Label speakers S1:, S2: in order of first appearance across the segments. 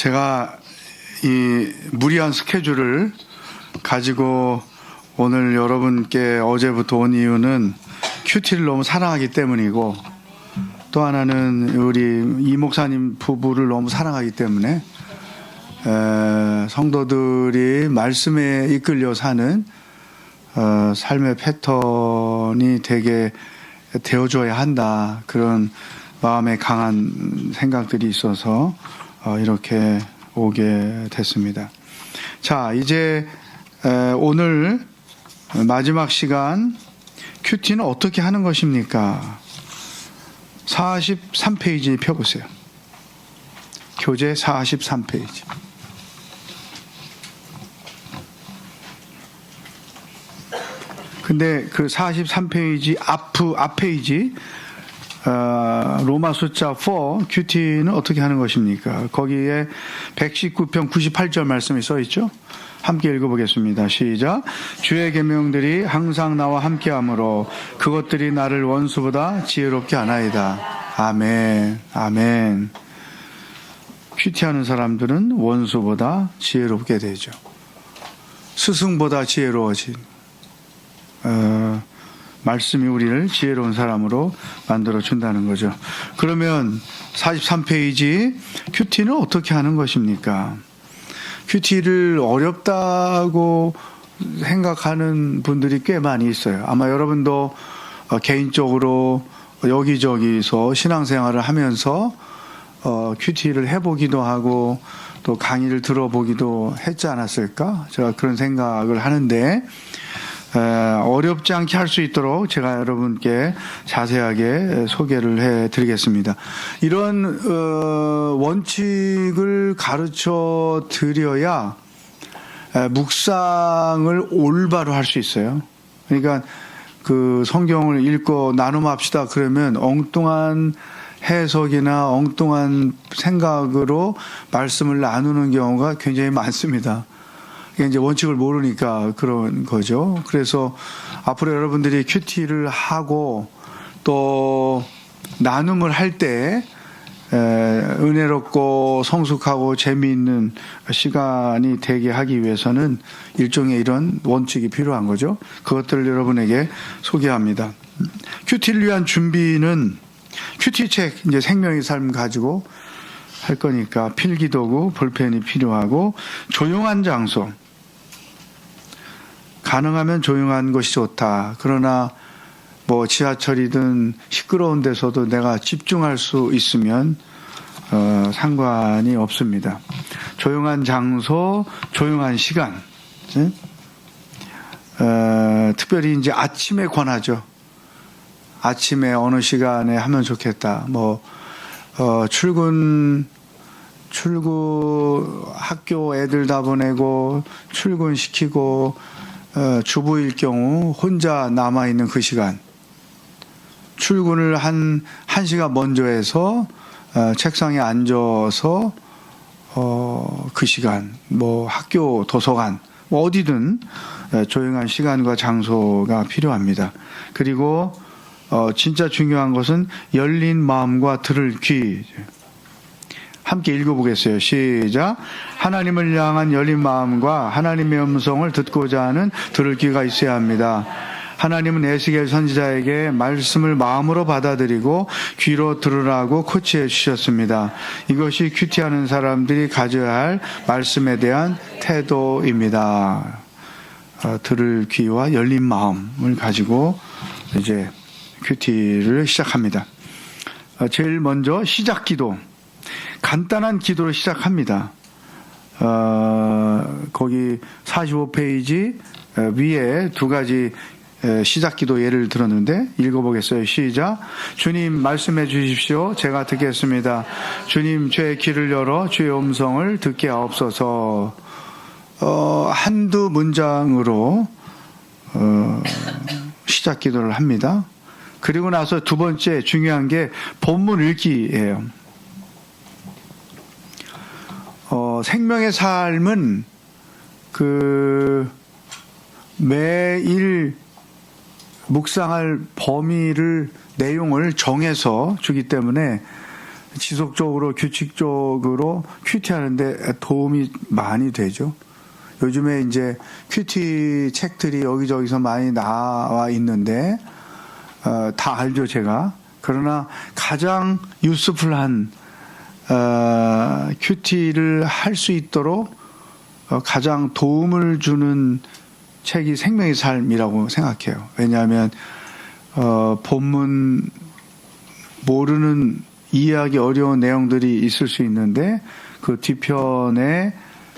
S1: 제가 이 무리한 스케줄을 가지고 오늘 여러분께 어제부터 온 이유는 큐티를 너무 사랑하기 때문이고, 또 하나는 우리 이 목사님 부부를 너무 사랑하기 때문에 성도들이 말씀에 이끌려 사는 삶의 패턴이 되게 되어줘야 한다, 그런 마음에 강한 생각들이 있어서 이렇게 오게 됐습니다. 자, 이제 오늘 마지막 시간 큐티는 어떻게 하는 것입니까? 43페이지 펴보세요. 교재 43페이지. 근데 그 43페이지 앞 페이지 로마 숫자 4 큐티는 어떻게 하는 것입니까? 거기에 119편 98절 말씀이 써 있죠? 함께 읽어보겠습니다. 시작. 주의 계명들이 항상 나와 함께하므로 그것들이 나를 원수보다 지혜롭게 하나이다. 아멘. 아멘. 큐티하는 사람들은 원수보다 지혜롭게 되죠. 스승보다 지혜로워진 말씀이 우리를 지혜로운 사람으로 만들어 준다는 거죠. 그러면 43페이지 큐티는 어떻게 하는 것입니까? 큐티를 어렵다고 생각하는 분들이 꽤 많이 있어요. 아마 여러분도 개인적으로 여기저기서 신앙생활을 하면서 큐티를 해보기도 하고 또 강의를 들어보기도 했지 않았을까? 제가 그런 생각을 하는데, 어렵지 않게 할 수 있도록 제가 여러분께 자세하게 소개를 해드리겠습니다. 이런 원칙을 가르쳐 드려야 묵상을 올바로 할 수 있어요. 그러니까 그 성경을 읽고 나눔합시다 그러면 엉뚱한 해석이나 엉뚱한 생각으로 말씀을 나누는 경우가 굉장히 많습니다. 이게 이제 원칙을 모르니까 그런 거죠. 그래서 앞으로 여러분들이 큐티를 하고 또 나눔을 할 때 은혜롭고 성숙하고 재미있는 시간이 되게 하기 위해서는 일종의 이런 원칙이 필요한 거죠. 그것들을 여러분에게 소개합니다. 큐티를 위한 준비는 큐티 책, 이제 생명의 삶 가지고 할 거니까 필기도구, 볼펜이 필요하고, 조용한 장소. 가능하면 조용한 것이 좋다. 그러나 뭐 지하철이든 시끄러운 데서도 내가 집중할 수 있으면 상관이 없습니다. 조용한 장소, 조용한 시간. 특별히 이제 아침에 권하죠. 아침에 어느 시간에 하면 좋겠다. 뭐 출근 학교 애들 다 보내고 출근시키고 주부일 경우 혼자 남아있는 그 시간, 출근을 한 시간 먼저 해서 책상에 앉아서 그 시간, 뭐 학교 도서관 뭐 어디든 조용한 시간과 장소가 필요합니다. 그리고 진짜 중요한 것은 열린 마음과 들을 귀. 함께 읽어보겠어요. 시작. 하나님을 향한 열린 마음과 하나님의 음성을 듣고자 하는 들을 귀가 있어야 합니다. 하나님은 에스겔 선지자에게 말씀을 마음으로 받아들이고 귀로 들으라고 코치해 주셨습니다. 이것이 큐티하는 사람들이 가져야 할 말씀에 대한 태도입니다. 들을 귀와 열린 마음을 가지고 이제 큐티를 시작합니다. 제일 먼저 시작 기도. 간단한 기도로 시작합니다. 거기 45페이지 위에 두 가지 시작 기도 예를 들었는데 읽어보겠어요. 시작. 주님 말씀해 주십시오. 제가 듣겠습니다. 주님 제 귀를 열어 주의 음성을 듣게 하옵소서. 한두 문장으로 시작 기도를 합니다. 그리고 나서 두 번째 중요한 게 본문 읽기예요. 생명의 삶은 매일 묵상할 범위를, 내용을 정해서 주기 때문에 지속적으로 규칙적으로 큐티하는데 도움이 많이 되죠. 요즘에 이제 큐티 책들이 여기저기서 많이 나와 있는데 다 알죠, 제가. 그러나 가장 유스풀한 큐티를 할 수 있도록 가장 도움을 주는 책이 생명의 삶이라고 생각해요. 왜냐하면 본문 모르는 이해하기 어려운 내용들이 있을 수 있는데 그 뒤편에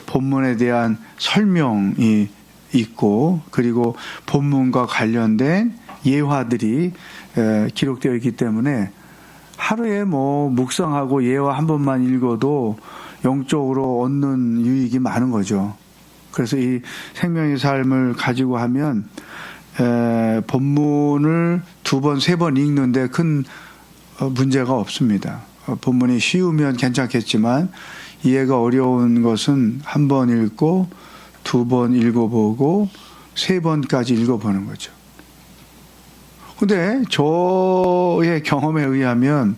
S1: 본문에 대한 설명이 있고 그리고 본문과 관련된 예화들이 기록되어 있기 때문에 하루에 뭐 묵상하고 예화 한 번만 읽어도 영적으로 얻는 유익이 많은 거죠. 그래서 이 생명의 삶을 가지고 하면 본문을 두 번, 세 번 읽는데 큰 문제가 없습니다. 본문이 쉬우면 괜찮겠지만 이해가 어려운 것은 한 번 읽고 두 번 읽어보고 세 번까지 읽어보는 거죠. 근데 저의 경험에 의하면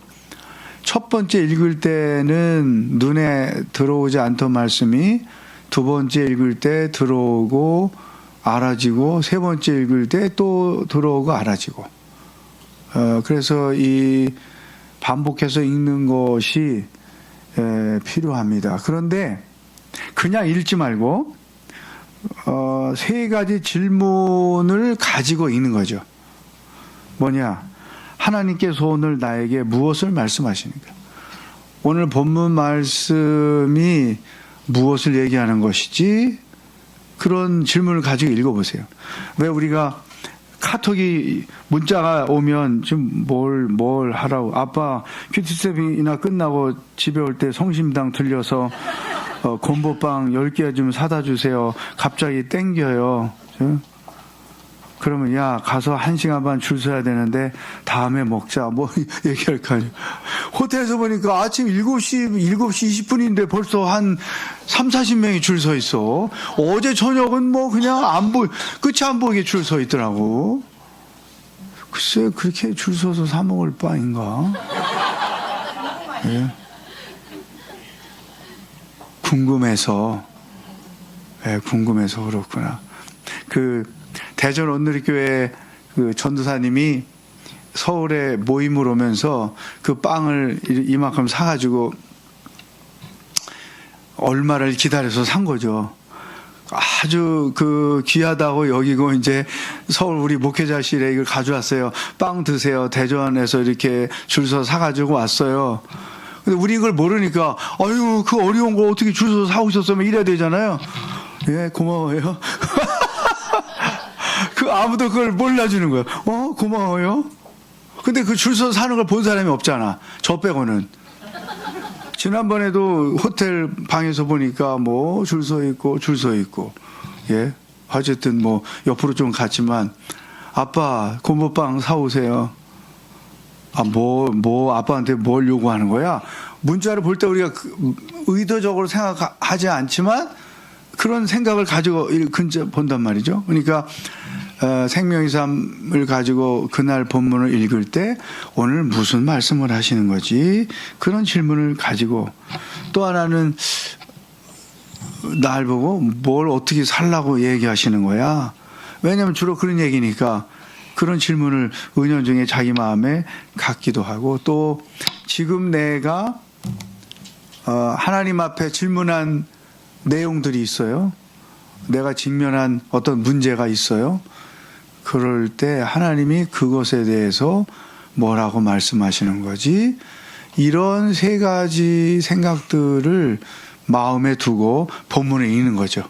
S1: 첫 번째 읽을 때는 눈에 들어오지 않던 말씀이 두 번째 읽을 때 들어오고 알아지고 세 번째 읽을 때 또 들어오고 알아지고 그래서 이 반복해서 읽는 것이 필요합니다. 그런데 그냥 읽지 말고 세 가지 질문을 가지고 읽는 거죠. 뭐냐? 하나님께서 오늘 나에게 무엇을 말씀하시는가? 오늘 본문 말씀이 무엇을 얘기하는 것이지? 그런 질문을 가지고 읽어보세요. 왜 우리가 카톡이 문자가 오면 좀 뭘 하라고 아빠 큐티셉이나 끝나고 집에 올 때 성심당 들려서 곰보빵 10개 좀 사다 주세요. 갑자기 땡겨요. 그러면 야 가서 1시간 반 줄 서야 되는데 다음에 먹자 뭐 얘기할 거 아니에요. 호텔에서 보니까 아침 7시 20분인데 벌써 한 3, 40명이 줄 서 있어. 어제 저녁은 뭐 그냥 끝이 안 보이게 줄 서 있더라고. 글쎄 그렇게 줄 서서 사 먹을 바인가? 예. 궁금해서 그렇구나. 대전 온누리교회 그 전도사님이 서울에 모임을 오면서 그 빵을 이만큼 사가지고 얼마를 기다려서 산 거죠. 아주 귀하다고 여기고 이제 서울 우리 목회자실에 이걸 가져왔어요. 빵 드세요. 대전에서 이렇게 줄 서 사가지고 왔어요. 근데 우리 이걸 모르니까 아유 그 어려운 거 어떻게 줄 서서 사오셨으면 이래야 되잖아요. 예 고마워요. 아무도 그걸 몰라주는 거예요. 고마워요. 근데 그 줄 서서 사는 걸 본 사람이 없잖아. 저 빼고는. 지난번에도 호텔 방에서 보니까 뭐 줄 서 있고. 예. 어쨌든 뭐 옆으로 좀 갔지만 아빠 곰보빵 사오세요. 아빠한테 뭘 요구하는 거야? 문자를 볼 때 우리가 의도적으로 생각하지 않지만 그런 생각을 가지고 본단 말이죠. 그러니까 생명의 삶을 가지고 그날 본문을 읽을 때 오늘 무슨 말씀을 하시는 거지? 그런 질문을 가지고 또 하나는 날 보고 뭘 어떻게 살라고 얘기하시는 거야? 왜냐하면 주로 그런 얘기니까 그런 질문을 은연중에 자기 마음에 갖기도 하고 또 지금 내가 하나님 앞에 질문한 내용들이 있어요. 내가 직면한 어떤 문제가 있어요. 그럴 때 하나님이 그것에 대해서 뭐라고 말씀하시는 거지? 이런 세 가지 생각들을 마음에 두고 본문에 읽는 거죠.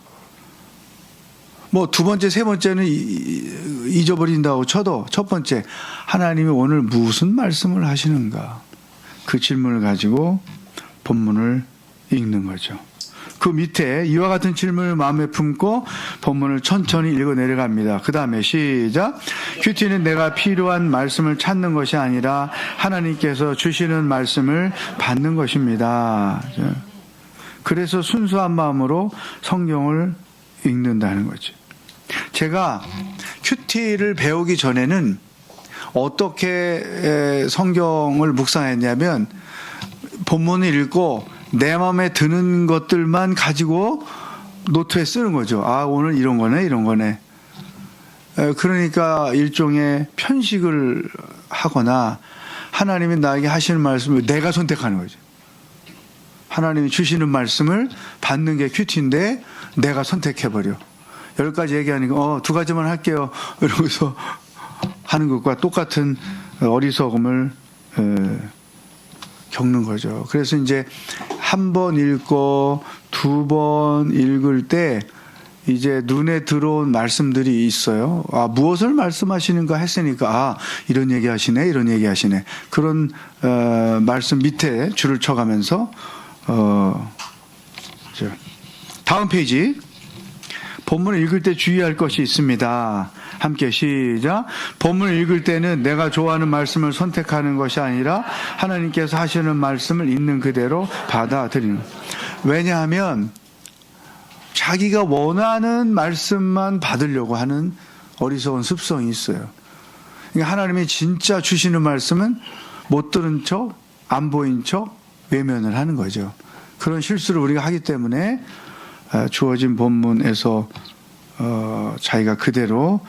S1: 뭐 두 번째, 세 번째는 잊어버린다고 쳐도 첫 번째, 하나님이 오늘 무슨 말씀을 하시는가? 그 질문을 가지고 본문을 읽는 거죠. 그 밑에 이와 같은 질문을 마음에 품고 본문을 천천히 읽어 내려갑니다. 그 다음에 시작. 큐티는 내가 필요한 말씀을 찾는 것이 아니라 하나님께서 주시는 말씀을 받는 것입니다. 그래서 순수한 마음으로 성경을 읽는다는 거죠. 제가 큐티를 배우기 전에는 어떻게 성경을 묵상했냐면 본문을 읽고 내 마음에 드는 것들만 가지고 노트에 쓰는 거죠. 아, 오늘 이런 거네, 이런 거네. 그러니까 일종의 편식을 하거나 하나님이 나에게 하시는 말씀을 내가 선택하는 거죠. 하나님이 주시는 말씀을 받는 게 큐티인데 내가 선택해버려. 10가지 얘기하니까 2가지만 할게요. 이러면서 하는 것과 똑같은 어리석음을 겪는 거죠. 그래서 이제 한 번 읽고 2번 읽을 때 이제 눈에 들어온 말씀들이 있어요. 아, 무엇을 말씀하시는가 했으니까, 아, 이런 얘기 하시네, 이런 얘기 하시네. 그런, 말씀 밑에 줄을 쳐가면서, 다음 페이지. 본문을 읽을 때 주의할 것이 있습니다. 함께 시작. 본문을 읽을 때는 내가 좋아하는 말씀을 선택하는 것이 아니라 하나님께서 하시는 말씀을 있는 그대로 받아들이는. 왜냐하면 자기가 원하는 말씀만 받으려고 하는 어리석은 습성이 있어요. 그러니까 하나님이 진짜 주시는 말씀은 못 들은 척, 안 보인 척 외면을 하는 거죠. 그런 실수를 우리가 하기 때문에 주어진 본문에서 자기가 그대로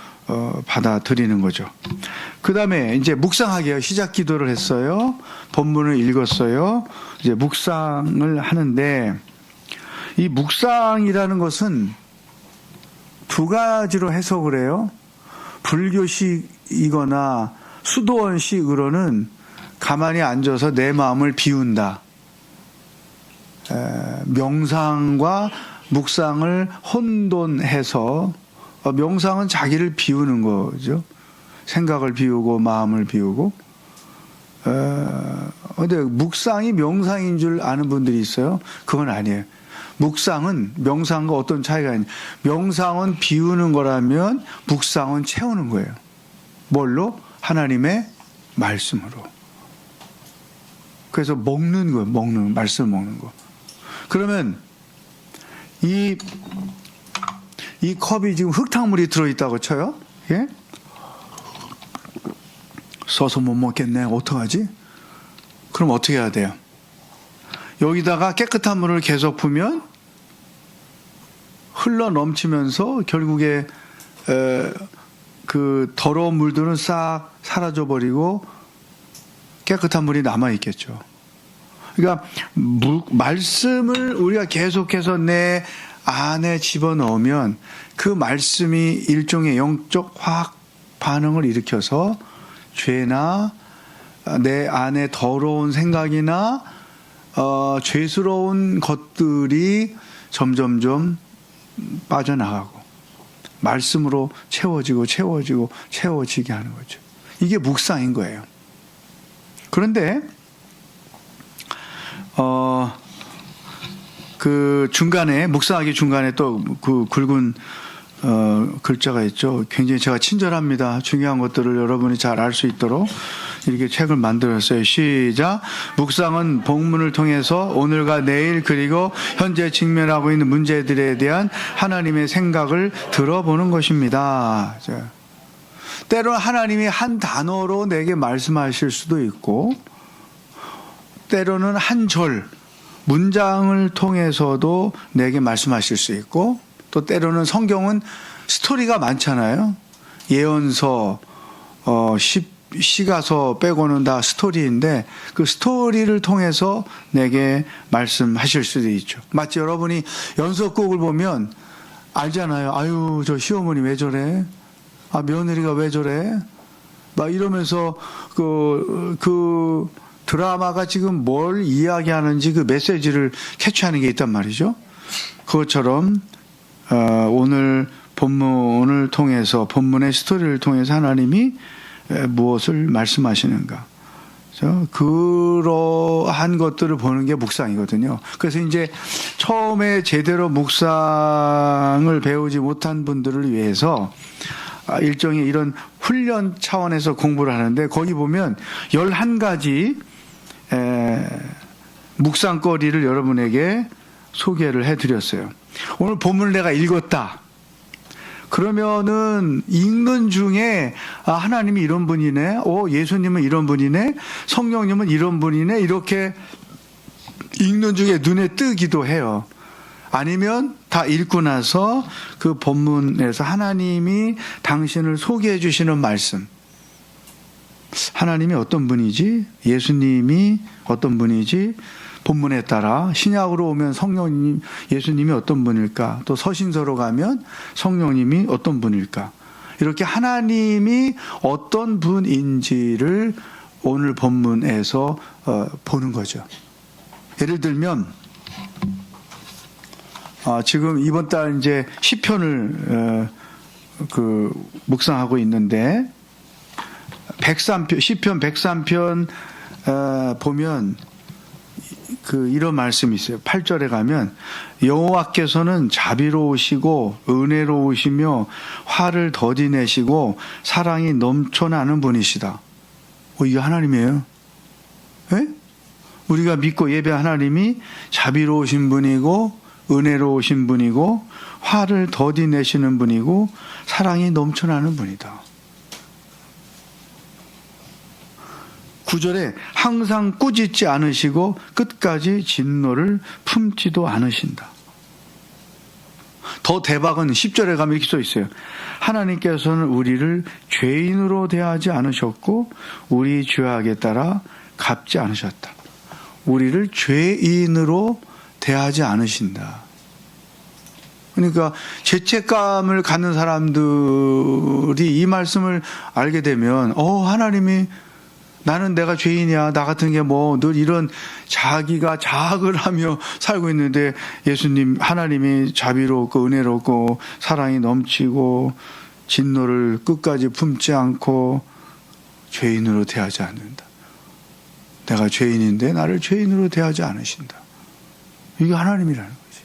S1: 받아들이는 거죠. 그 다음에 이제 묵상하게요. 시작 기도를 했어요. 본문을 읽었어요. 이제 묵상을 하는데 이 묵상이라는 것은 2가지로 해석을 해요. 불교식이거나 수도원식으로는 가만히 앉아서 내 마음을 비운다. 명상과 묵상을 혼돈해서 명상은 자기를 비우는 거죠. 생각을 비우고 마음을 비우고. 근데 묵상이 명상인 줄 아는 분들이 있어요. 그건 아니에요. 묵상은 명상과 어떤 차이가 있냐. 명상은 비우는 거라면 묵상은 채우는 거예요. 뭘로? 하나님의 말씀으로. 그래서 먹는 거예요. 먹는, 말씀을 먹는 거. 그러면 이 컵이 지금 흙탕물이 들어있다고 쳐요? 예? 써서 못 먹겠네. 어떡하지? 그럼 어떻게 해야 돼요? 여기다가 깨끗한 물을 계속 부으면 흘러 넘치면서 결국에 그 더러운 물들은 싹 사라져 버리고 깨끗한 물이 남아 있겠죠. 그러니까 말씀을 우리가 계속해서 내 안에 집어넣으면 그 말씀이 일종의 영적 화학 반응을 일으켜서 죄나 내 안에 더러운 생각이나 죄스러운 것들이 점점점 빠져나가고 말씀으로 채워지게 하는 거죠. 이게 묵상인 거예요. 그런데 그 중간에 묵상하기 중간에 또 그 굵은 글자가 있죠. 굉장히 제가 친절합니다. 중요한 것들을 여러분이 잘 알 수 있도록 이렇게 책을 만들었어요. 시작. 묵상은 본문을 통해서 오늘과 내일 그리고 현재 직면하고 있는 문제들에 대한 하나님의 생각을 들어보는 것입니다. 때로는 하나님이 한 단어로 내게 말씀하실 수도 있고 때로는 한 절, 문장을 통해서도 내게 말씀하실 수 있고 또 때로는 성경은 스토리가 많잖아요. 예언서, 시가서 빼고는 다 스토리인데 그 스토리를 통해서 내게 말씀하실 수도 있죠. 마치 여러분이 연속곡을 보면 알잖아요. 아유, 저 시어머니 왜 저래? 아, 며느리가 왜 저래? 막 이러면서 그 드라마가 지금 뭘 이야기하는지 그 메시지를 캐치하는 게 있단 말이죠. 그것처럼 오늘 본문을 통해서 본문의 스토리를 통해서 하나님이 무엇을 말씀하시는가. 그러한 것들을 보는 게 묵상이거든요. 그래서 이제 처음에 제대로 묵상을 배우지 못한 분들을 위해서 일종의 이런 훈련 차원에서 공부를 하는데 거기 보면 11가지 묵상거리를 여러분에게 소개를 해드렸어요. 오늘 본문을 내가 읽었다. 그러면은 읽는 중에 하나님이 이런 분이네, 예수님은 이런 분이네, 성령님은 이런 분이네 이렇게 읽는 중에 눈에 뜨기도 해요. 아니면 다 읽고 나서 그 본문에서 하나님이 당신을 소개해 주시는 말씀. 하나님이 어떤 분이지? 예수님이 어떤 분이지? 본문에 따라 신약으로 오면 성령님, 예수님이 어떤 분일까? 또 서신서로 가면 성령님이 어떤 분일까? 이렇게 하나님이 어떤 분인지를 오늘 본문에서 보는 거죠. 예를 들면 지금 이번 달 이제 시편을 묵상하고 있는데 103편 시편 103편 보면 이런 말씀이 있어요. 8절에 가면 여호와께서는 자비로우시고 은혜로우시며 화를 더디내시고 사랑이 넘쳐나는 분이시다. 이게 하나님이에요. 예? 우리가 믿고 예배한 하나님이 자비로우신 분이고 은혜로우신 분이고 화를 더디내시는 분이고 사랑이 넘쳐나는 분이다. 9절에 항상 꾸짖지 않으시고 끝까지 진노를 품지도 않으신다. 더 대박은 10절에 가면 이렇게 써 있어요. 하나님께서는 우리를 죄인으로 대하지 않으셨고 우리 죄악에 따라 갚지 않으셨다. 우리를 죄인으로 대하지 않으신다. 그러니까 죄책감을 갖는 사람들이 이 말씀을 알게 되면 하나님이 나는 내가 죄인이야. 나 같은 게 뭐 늘 이런 자기가 자학을 하며 살고 있는데 예수님 하나님이 자비롭고 은혜롭고 사랑이 넘치고 진노를 끝까지 품지 않고 죄인으로 대하지 않는다. 내가 죄인인데 나를 죄인으로 대하지 않으신다. 이게 하나님이라는 거지.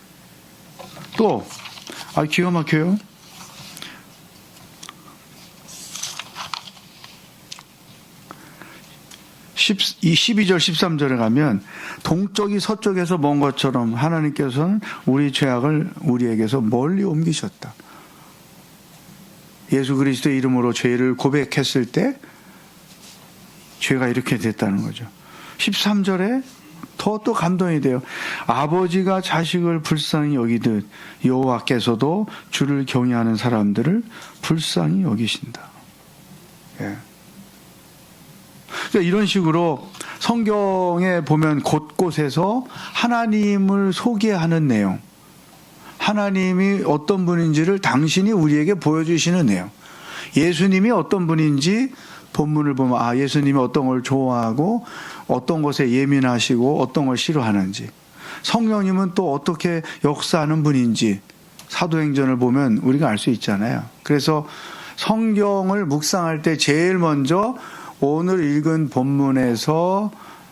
S1: 또 기가 막혀요. 12절 13절에 가면 동쪽이 서쪽에서 먼 것처럼 하나님께서는 우리 죄악을 우리에게서 멀리 옮기셨다. 예수 그리스도의 이름으로 죄를 고백했을 때 죄가 이렇게 됐다는 거죠. 13절에 더 또 감동이 돼요. 아버지가 자식을 불쌍히 여기듯 여호와께서도 주를 경외하는 사람들을 불쌍히 여기신다. 예. 이런 식으로 성경에 보면 곳곳에서 하나님을 소개하는 내용, 하나님이 어떤 분인지를 당신이 우리에게 보여주시는 내용, 예수님이 어떤 분인지 본문을 보면 예수님이 어떤 걸 좋아하고 어떤 것에 예민하시고 어떤 걸 싫어하는지, 성령님은 또 어떻게 역사하는 분인지 사도행전을 보면 우리가 알 수 있잖아요. 그래서 성경을 묵상할 때 제일 먼저 오늘 읽은 본문에서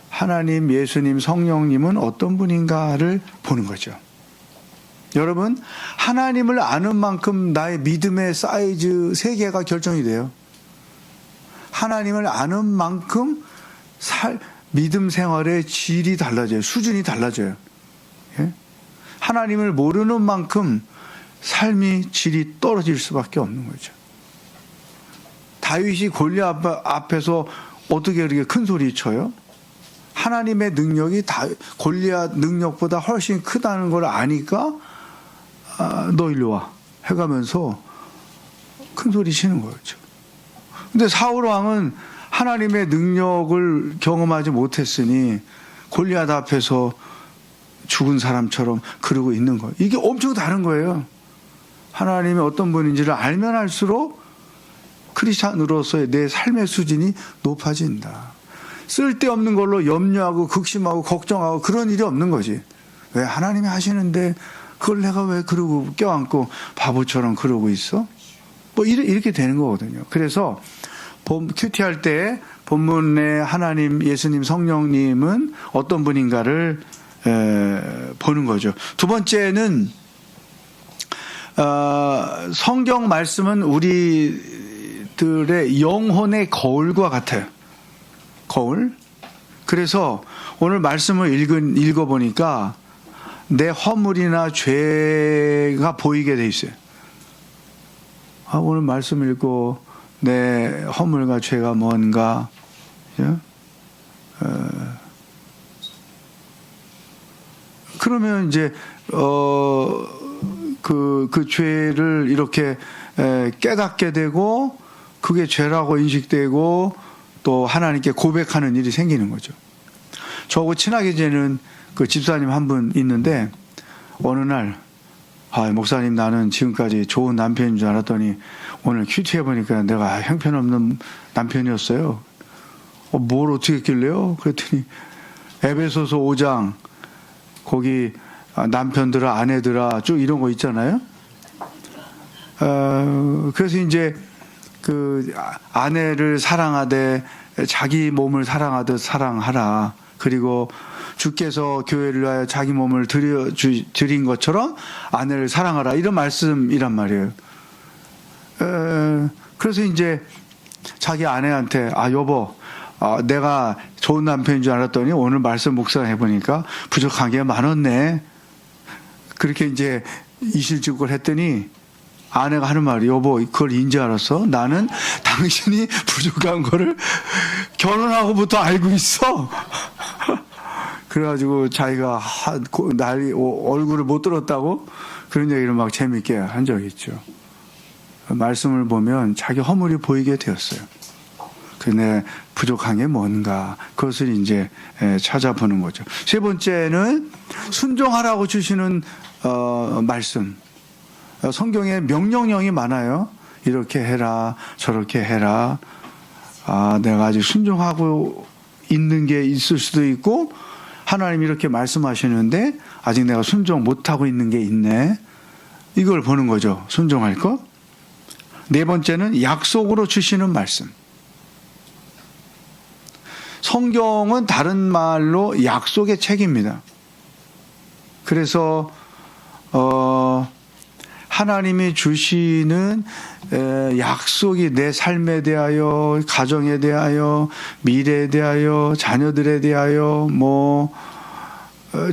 S1: 하나님, 예수님, 성령님은 어떤 분인가를 보는 거죠. 여러분, 하나님을 아는 만큼 나의 믿음의 사이즈 세계가 결정이 돼요. 하나님을 아는 만큼 믿음 생활의 질이 달라져요. 수준이 달라져요. 예? 하나님을 모르는 만큼 삶이 질이 떨어질 수밖에 없는 거죠. 다윗이 골리앗 앞에서 어떻게 그렇게 큰 소리 쳐요? 하나님의 능력이 골리앗 능력보다 훨씬 크다는 걸 아니까 너 일로 와 해가면서 큰 소리 치는 거였죠. 근데 사울 왕은 하나님의 능력을 경험하지 못했으니 골리앗 앞에서 죽은 사람처럼 그러고 있는 거예요. 이게 엄청 다른 거예요. 하나님이 어떤 분인지를 알면 알수록 크리스찬으로서의 내 삶의 수준이 높아진다. 쓸데없는 걸로 염려하고 극심하고 걱정하고 그런 일이 없는 거지. 왜 하나님이 하시는데 그걸 내가 왜 그러고 껴안고 바보처럼 그러고 있어? 뭐 이렇게 되는 거거든요. 그래서 큐티할 때 본문에 하나님, 예수님, 성령님은 어떤 분인가를 보는 거죠. 두 번째는 성경 말씀은 우리들의 영혼의 거울과 같아요. 거울. 그래서 오늘 말씀을 읽어보니까 내 허물이나 죄가 보이게 돼 있어요. 오늘 말씀 읽고 내 허물과 죄가 뭔가, 그러면 이제 그 죄를 이렇게 깨닫게 되고 그게 죄라고 인식되고 또 하나님께 고백하는 일이 생기는 거죠. 저하고 친하게 지내는 그 집사님 한 분 있는데 어느 날 목사님 나는 지금까지 좋은 남편인 줄 알았더니 오늘 큐티해 보니까 내가 형편없는 남편이었어요. 뭘 어떻게 했길래요? 그랬더니 에베소서 5장 거기 남편들아 아내들아 쭉 이런 거 있잖아요. 그래서 이제 그 아내를 사랑하되 자기 몸을 사랑하듯 사랑하라. 그리고 주께서 교회를 위하여 자기 몸을 드린 것처럼 아내를 사랑하라. 이런 말씀이란 말이에요. 그래서 이제 자기 아내한테 여보 내가 좋은 남편인 줄 알았더니 오늘 말씀 묵상해 보니까 부족한 게 많았네. 그렇게 이제 이실직고를 했더니 아내가 하는 말이 여보 그걸 인지 알았어? 나는 당신이 부족한 거를 결혼하고부터 알고 있어. 그래가지고 자기가 얼굴을 못 들었다고 그런 얘기를 막 재밌게 한 적이 있죠. 말씀을 보면 자기 허물이 보이게 되었어요. 근데 부족한 게 뭔가 그것을 이제 찾아보는 거죠. 세 번째는 순종하라고 주시는 말씀. 성경에 명령령이 많아요. 이렇게 해라 저렇게 해라. 내가 아직 순종하고 있는 게 있을 수도 있고 하나님이 이렇게 말씀하시는데 아직 내가 순종 못하고 있는 게 있네. 이걸 보는 거죠. 순종할 것. 네 번째는 약속으로 주시는 말씀. 성경은 다른 말로 약속의 책입니다. 그래서 하나님이 주시는 약속이 내 삶에 대하여, 가정에 대하여, 미래에 대하여, 자녀들에 대하여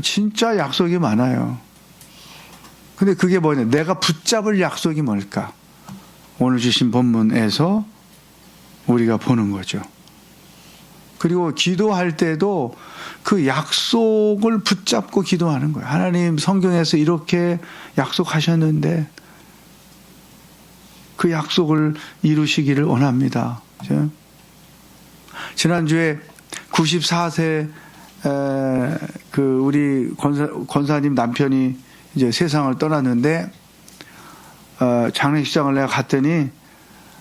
S1: 진짜 약속이 많아요. 근데 그게 뭐냐? 내가 붙잡을 약속이 뭘까? 오늘 주신 본문에서 우리가 보는 거죠. 그리고 기도할 때도 그 약속을 붙잡고 기도하는 거예요. 하나님 성경에서 이렇게 약속하셨는데 그 약속을 이루시기를 원합니다. 지난주에 94세 우리 권사님 남편이 이제 세상을 떠났는데 장례식장을 내가 갔더니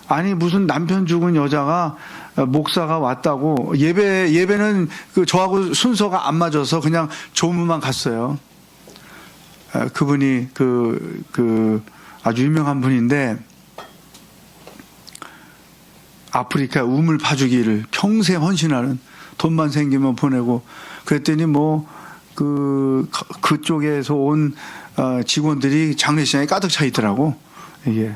S1: 아니 무슨 남편 죽은 여자가 목사가 왔다고 예배는 저하고 순서가 안 맞아서 그냥 조문만 갔어요. 그분이 아주 유명한 분인데 아프리카 우물 파주기를 평생 헌신하는 돈만 생기면 보내고 그랬더니 그쪽에서 온 직원들이 장례식장에 가득 차 있더라고 이게.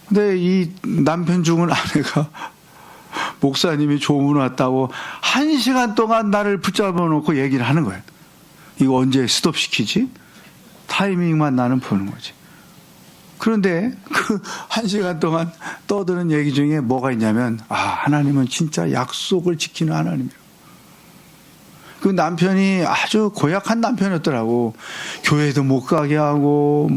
S1: 근데 이 남편 죽은 아내가 목사님이 조문 왔다고 1시간 동안 나를 붙잡아 놓고 얘기를 하는 거예요. 이거 언제 스톱시키지? 타이밍만 나는 보는 거지. 그런데 그 1시간 동안 떠드는 얘기 중에 뭐가 있냐면 하나님은 진짜 약속을 지키는 하나님이에요. 그 남편이 아주 고약한 남편이었더라고. 교회도 못 가게 하고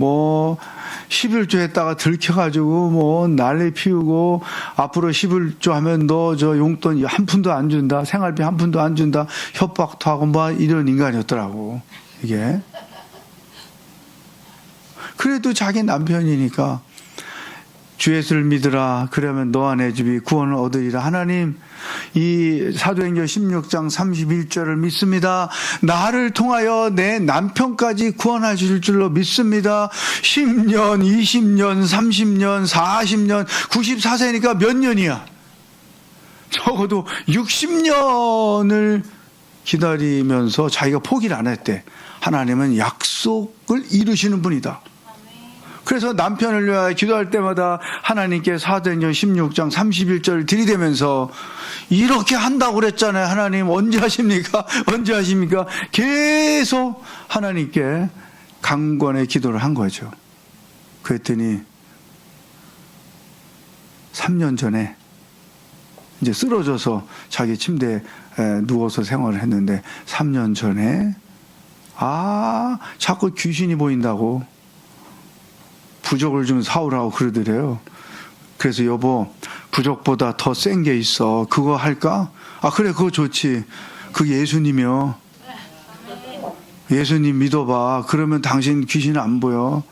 S1: 11조 했다가 들켜가지고 난리 피우고 앞으로 11조 하면 너 저 용돈 한 푼도 안 준다. 생활비 한 푼도 안 준다. 협박도 하고 이런 인간이었더라고. 이게. 그래도 자기 남편이니까 주 예수를 믿으라. 그러면 너와 내 집이 구원을 얻으리라. 하나님 이 사도행전 16장 31절을 믿습니다. 나를 통하여 내 남편까지 구원하실 줄로 믿습니다. 10년, 20년, 30년, 40년, 94세니까 몇 년이야? 적어도 60년을 기다리면서 자기가 포기를 안 했대. 하나님은 약속을 이루시는 분이다. 그래서 남편을 위하여 기도할 때마다 하나님께 사도행전 16장 31절을 들이대면서 이렇게 한다고 그랬잖아요. 하나님 언제 하십니까? 언제 하십니까? 계속 하나님께 강권의 기도를 한 거죠. 그랬더니 3년 전에 이제 쓰러져서 자기 침대에 누워서 생활을 했는데 3년 전에 자꾸 귀신이 보인다고 부적을 좀 사오라고 그러더래요. 그래서 여보, 부적보다 더 센 게 있어. 그거 할까? 그래, 그거 좋지. 그 예수님이요. 예수님 믿어봐. 그러면 당신 귀신 안 보여.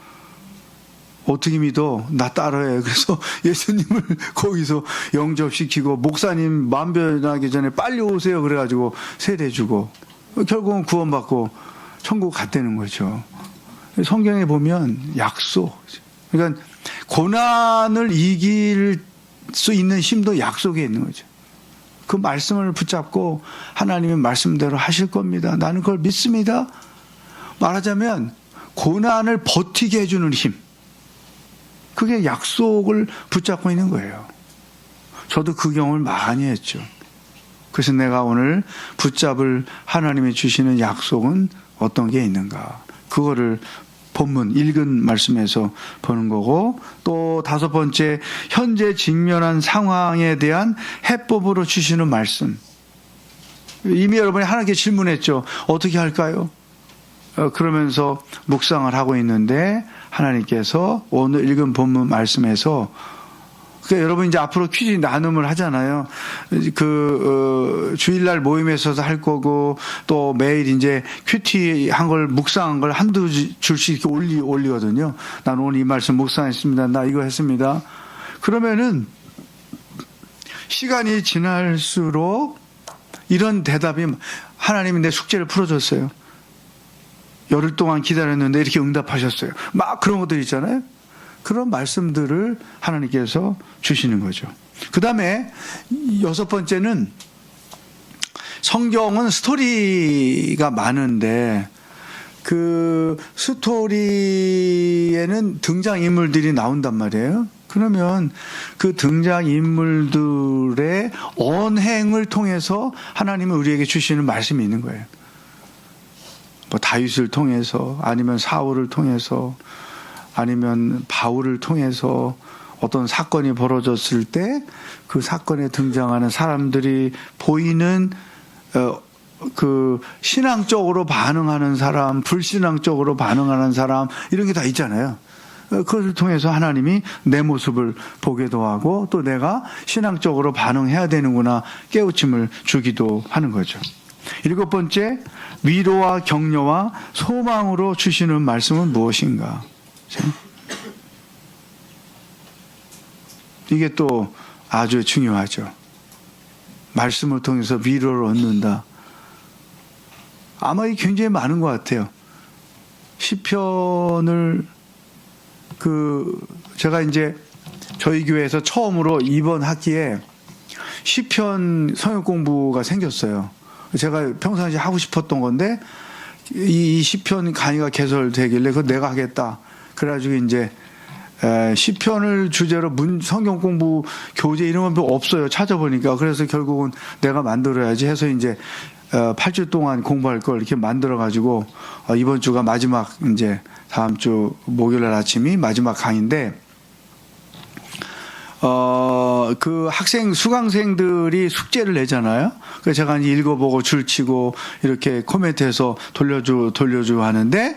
S1: 어떻게 믿어? 나 따라해. 그래서 예수님을 거기서 영접시키고, 목사님 마음 변하기 전에 빨리 오세요. 그래가지고 세례주고, 결국은 구원받고 천국 갔다는 거죠. 성경에 보면 약속. 그러니까 고난을 이길 수 있는 힘도 약속에 있는 거죠. 그 말씀을 붙잡고 하나님의 말씀대로 하실 겁니다. 나는 그걸 믿습니다. 말하자면 고난을 버티게 해주는 힘. 그게 약속을 붙잡고 있는 거예요. 저도 그 경험을 많이 했죠. 그래서 내가 오늘 붙잡을 하나님이 주시는 약속은 어떤 게 있는가. 그거를 본문 읽은 말씀에서 보는 거고, 또 다섯 번째, 현재 직면한 상황에 대한 해법으로 주시는 말씀. 이미 여러분이 하나님께 질문했죠. 어떻게 할까요? 그러면서 묵상을 하고 있는데 하나님께서 오늘 읽은 본문 말씀에서, 그러니까 여러분 이제 앞으로 퀴즈 나눔을 하잖아요. 주일날 모임에서도 할 거고, 또 매일 이제 큐티 한 걸, 묵상한 걸 한두 줄씩 이렇게 올리거든요. 난 오늘 이 말씀 묵상했습니다. 나 이거 했습니다. 그러면은 시간이 지날수록 이런 대답이, 하나님이 내 숙제를 풀어줬어요. 열흘 동안 기다렸는데 이렇게 응답하셨어요. 막 그런 것들 있잖아요. 그런 말씀들을 하나님께서 주시는 거죠. 그 다음에 여섯 번째는, 성경은 스토리가 많은데 그 스토리에는 등장인물들이 나온단 말이에요. 그러면 그 등장인물들의 언행을 통해서 하나님은 우리에게 주시는 말씀이 있는 거예요. 뭐 다윗을 통해서, 아니면 사울을 통해서, 아니면 바울을 통해서 어떤 사건이 벌어졌을 때 그 사건에 등장하는 사람들이 보이는 그 신앙적으로 반응하는 사람, 불신앙적으로 반응하는 사람, 이런 게 다 있잖아요. 그것을 통해서 하나님이 내 모습을 보기도 하고, 또 내가 신앙적으로 반응해야 되는구나 깨우침을 주기도 하는 거죠. 일곱 번째, 위로와 격려와 소망으로 주시는 말씀은 무엇인가? 이게 또 아주 중요하죠. 말씀을 통해서 위로를 얻는다. 아마 이 굉장히 많은 것 같아요. 시편을 제가 이제 저희 교회에서 처음으로 이번 학기에 시편 성역 공부가 생겼어요. 제가 평상시에 하고 싶었던 건데 이 시편 강의가 개설되길래 그거 내가 하겠다. 그래가지고 이제 시편을 주제로 성경 공부 교재 이런 건 없어요. 찾아보니까. 그래서 결국은 내가 만들어야지 해서 이제 8주 동안 공부할 걸 이렇게 만들어가지고 이번 주가 마지막, 이제 다음 주 목요일 날 아침이 마지막 강의인데, 그 수강생들이 숙제를 내잖아요. 그래서 제가 이제 읽어보고 줄치고 이렇게 코멘트해서 돌려주고 하는데,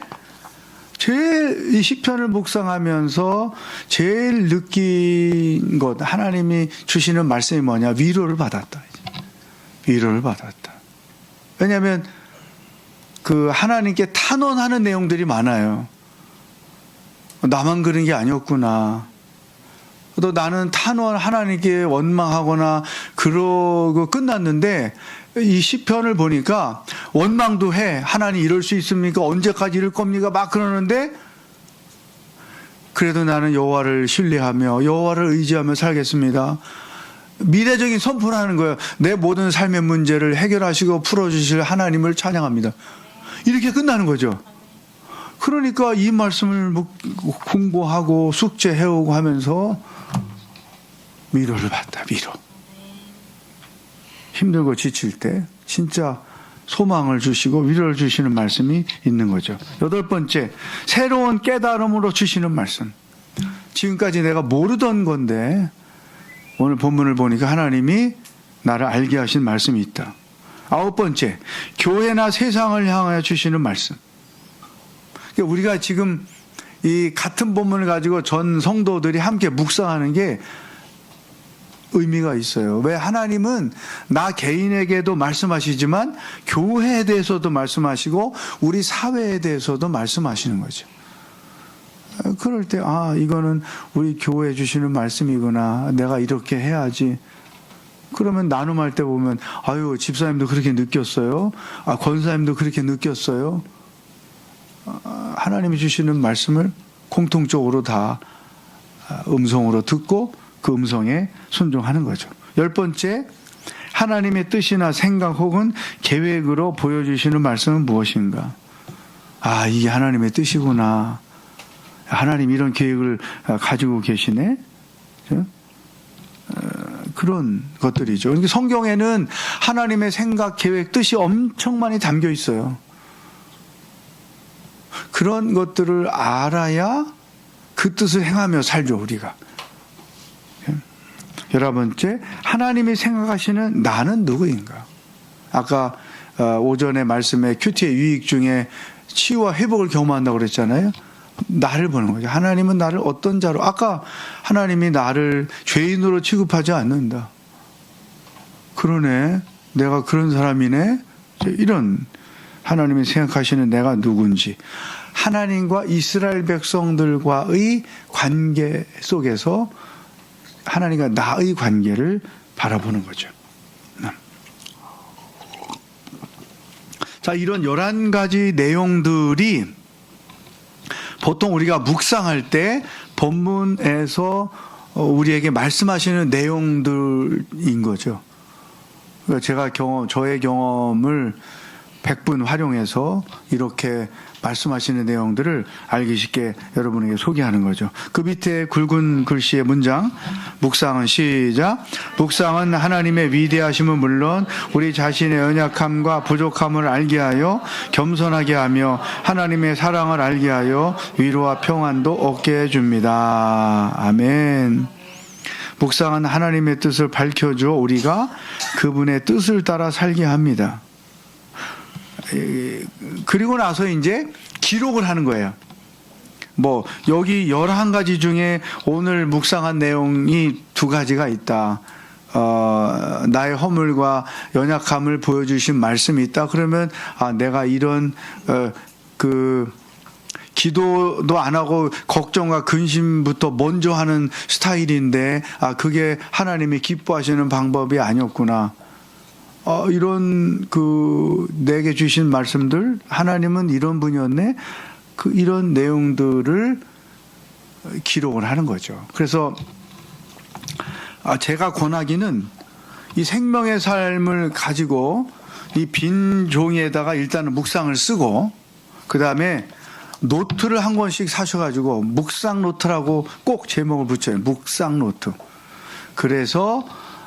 S1: 제일 이 시편을 묵상하면서 제일 느낀 것, 하나님이 주시는 말씀이 뭐냐? 위로를 받았다. 위로를 받았다. 왜냐하면 그 하나님께 탄원하는 내용들이 많아요. 나만 그런 게 아니었구나. 또 나는 하나님께 원망하거나 그러고 끝났는데, 이 시편을 보니까 원망도 해. 하나님 이럴 수 있습니까? 언제까지 이럴 겁니까? 막 그러는데, 그래도 나는 여호와를 신뢰하며 여호와를 의지하며 살겠습니다. 미래적인 선포를 하는 거예요. 내 모든 삶의 문제를 해결하시고 풀어주실 하나님을 찬양합니다. 이렇게 끝나는 거죠. 그러니까 이 말씀을 공부하고 숙제해오고 하면서 위로를 받다. 위로. 힘들고 지칠 때 진짜 소망을 주시고 위로를 주시는 말씀이 있는 거죠. 여덟 번째, 새로운 깨달음으로 주시는 말씀. 지금까지 내가 모르던 건데 오늘 본문을 보니까 하나님이 나를 알게 하신 말씀이 있다. 아홉 번째, 교회나 세상을 향하여 주시는 말씀. 그러니까 우리가 지금 이 같은 본문을 가지고 전 성도들이 함께 묵상하는 게 의미가 있어요. 왜? 하나님은 나 개인에게도 말씀하시지만 교회에 대해서도 말씀하시고 우리 사회에 대해서도 말씀하시는 거죠. 그럴 때 이거는 우리 교회에 주시는 말씀이구나. 내가 이렇게 해야지. 그러면 나눔할 때 보면 집사님도 그렇게 느꼈어요. 권사님도 그렇게 느꼈어요. 하나님이 주시는 말씀을 공통적으로 다 음성으로 듣고 그 음성에 순종하는 거죠. 10번째, 하나님의 뜻이나 생각 혹은 계획으로 보여주시는 말씀은 무엇인가? 이게 하나님의 뜻이구나. 하나님 이런 계획을 가지고 계시네. 그런 것들이죠. 그러니까 성경에는 하나님의 생각, 계획, 뜻이 엄청 많이 담겨 있어요. 그런 것들을 알아야 그 뜻을 행하며 살죠, 우리가. 11번째, 하나님이 생각하시는 나는 누구인가? 아까 오전에 말씀에 큐티의 유익 중에 치유와 회복을 경험한다고 그랬잖아요. 나를 보는 거죠. 하나님은 나를 어떤 자로, 아까 하나님이 나를 죄인으로 취급하지 않는다. 그러네. 내가 그런 사람이네. 이런 하나님이 생각하시는 내가 누군지. 하나님과 이스라엘 백성들과의 관계 속에서 하나님과 나의 관계를 바라보는 거죠. 자, 이런 11가지 내용들이 보통 우리가 묵상할 때 본문에서 우리에게 말씀하시는 내용들인 거죠. 제가 저의 경험을 100분 활용해서 이렇게 말씀하시는 내용들을 알기 쉽게 여러분에게 소개하는 거죠. 그 밑에 굵은 글씨의 문장, 묵상은 시작. 묵상은 하나님의 위대하심은 물론 우리 자신의 연약함과 부족함을 알게 하여 겸손하게 하며 하나님의 사랑을 알게 하여 위로와 평안도 얻게 해줍니다. 아멘. 묵상은 하나님의 뜻을 밝혀주어 우리가 그분의 뜻을 따라 살게 합니다. 그리고 나서 이제 기록을 하는 거예요. 여기 11가지 중에 오늘 묵상한 내용이 2가지가 있다. 나의 허물과 연약함을 보여주신 말씀이 있다. 그러면 내가 이런 기도도 안 하고 걱정과 근심부터 먼저 하는 스타일인데 그게 하나님이 기뻐하시는 방법이 아니었구나. 이런 내게 주신 말씀들, 하나님은 이런 분이었네. 이런 내용들을 기록을 하는 거죠. 그래서 제가 권하기는 이 생명의 삶을 가지고 이 빈 종이에다가 일단은 묵상을 쓰고 그 다음에 노트를 한 권씩 사셔가지고 묵상 노트라고 꼭 제목을 붙여요. 묵상 노트. 그래서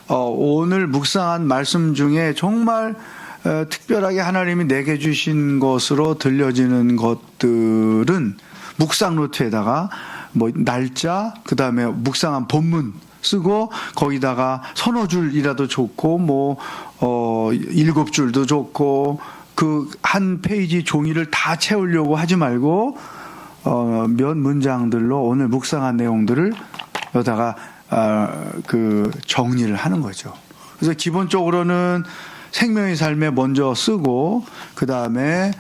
S1: 오늘 묵상한 말씀 중에 정말 특별하게 하나님이 내게 주신 것으로 들려지는 것들은 묵상 노트에다가 날짜, 그 다음에 묵상한 본문 쓰고 거기다가 서너 줄이라도 좋고 7줄도 좋고 그 한 페이지 종이를 다 채우려고 하지 말고 몇 문장들로 오늘 묵상한 내용들을 여기다가 정리를 하는 거죠. 그래서 기본적으로는 생명의 삶에 먼저 쓰고 그 다음에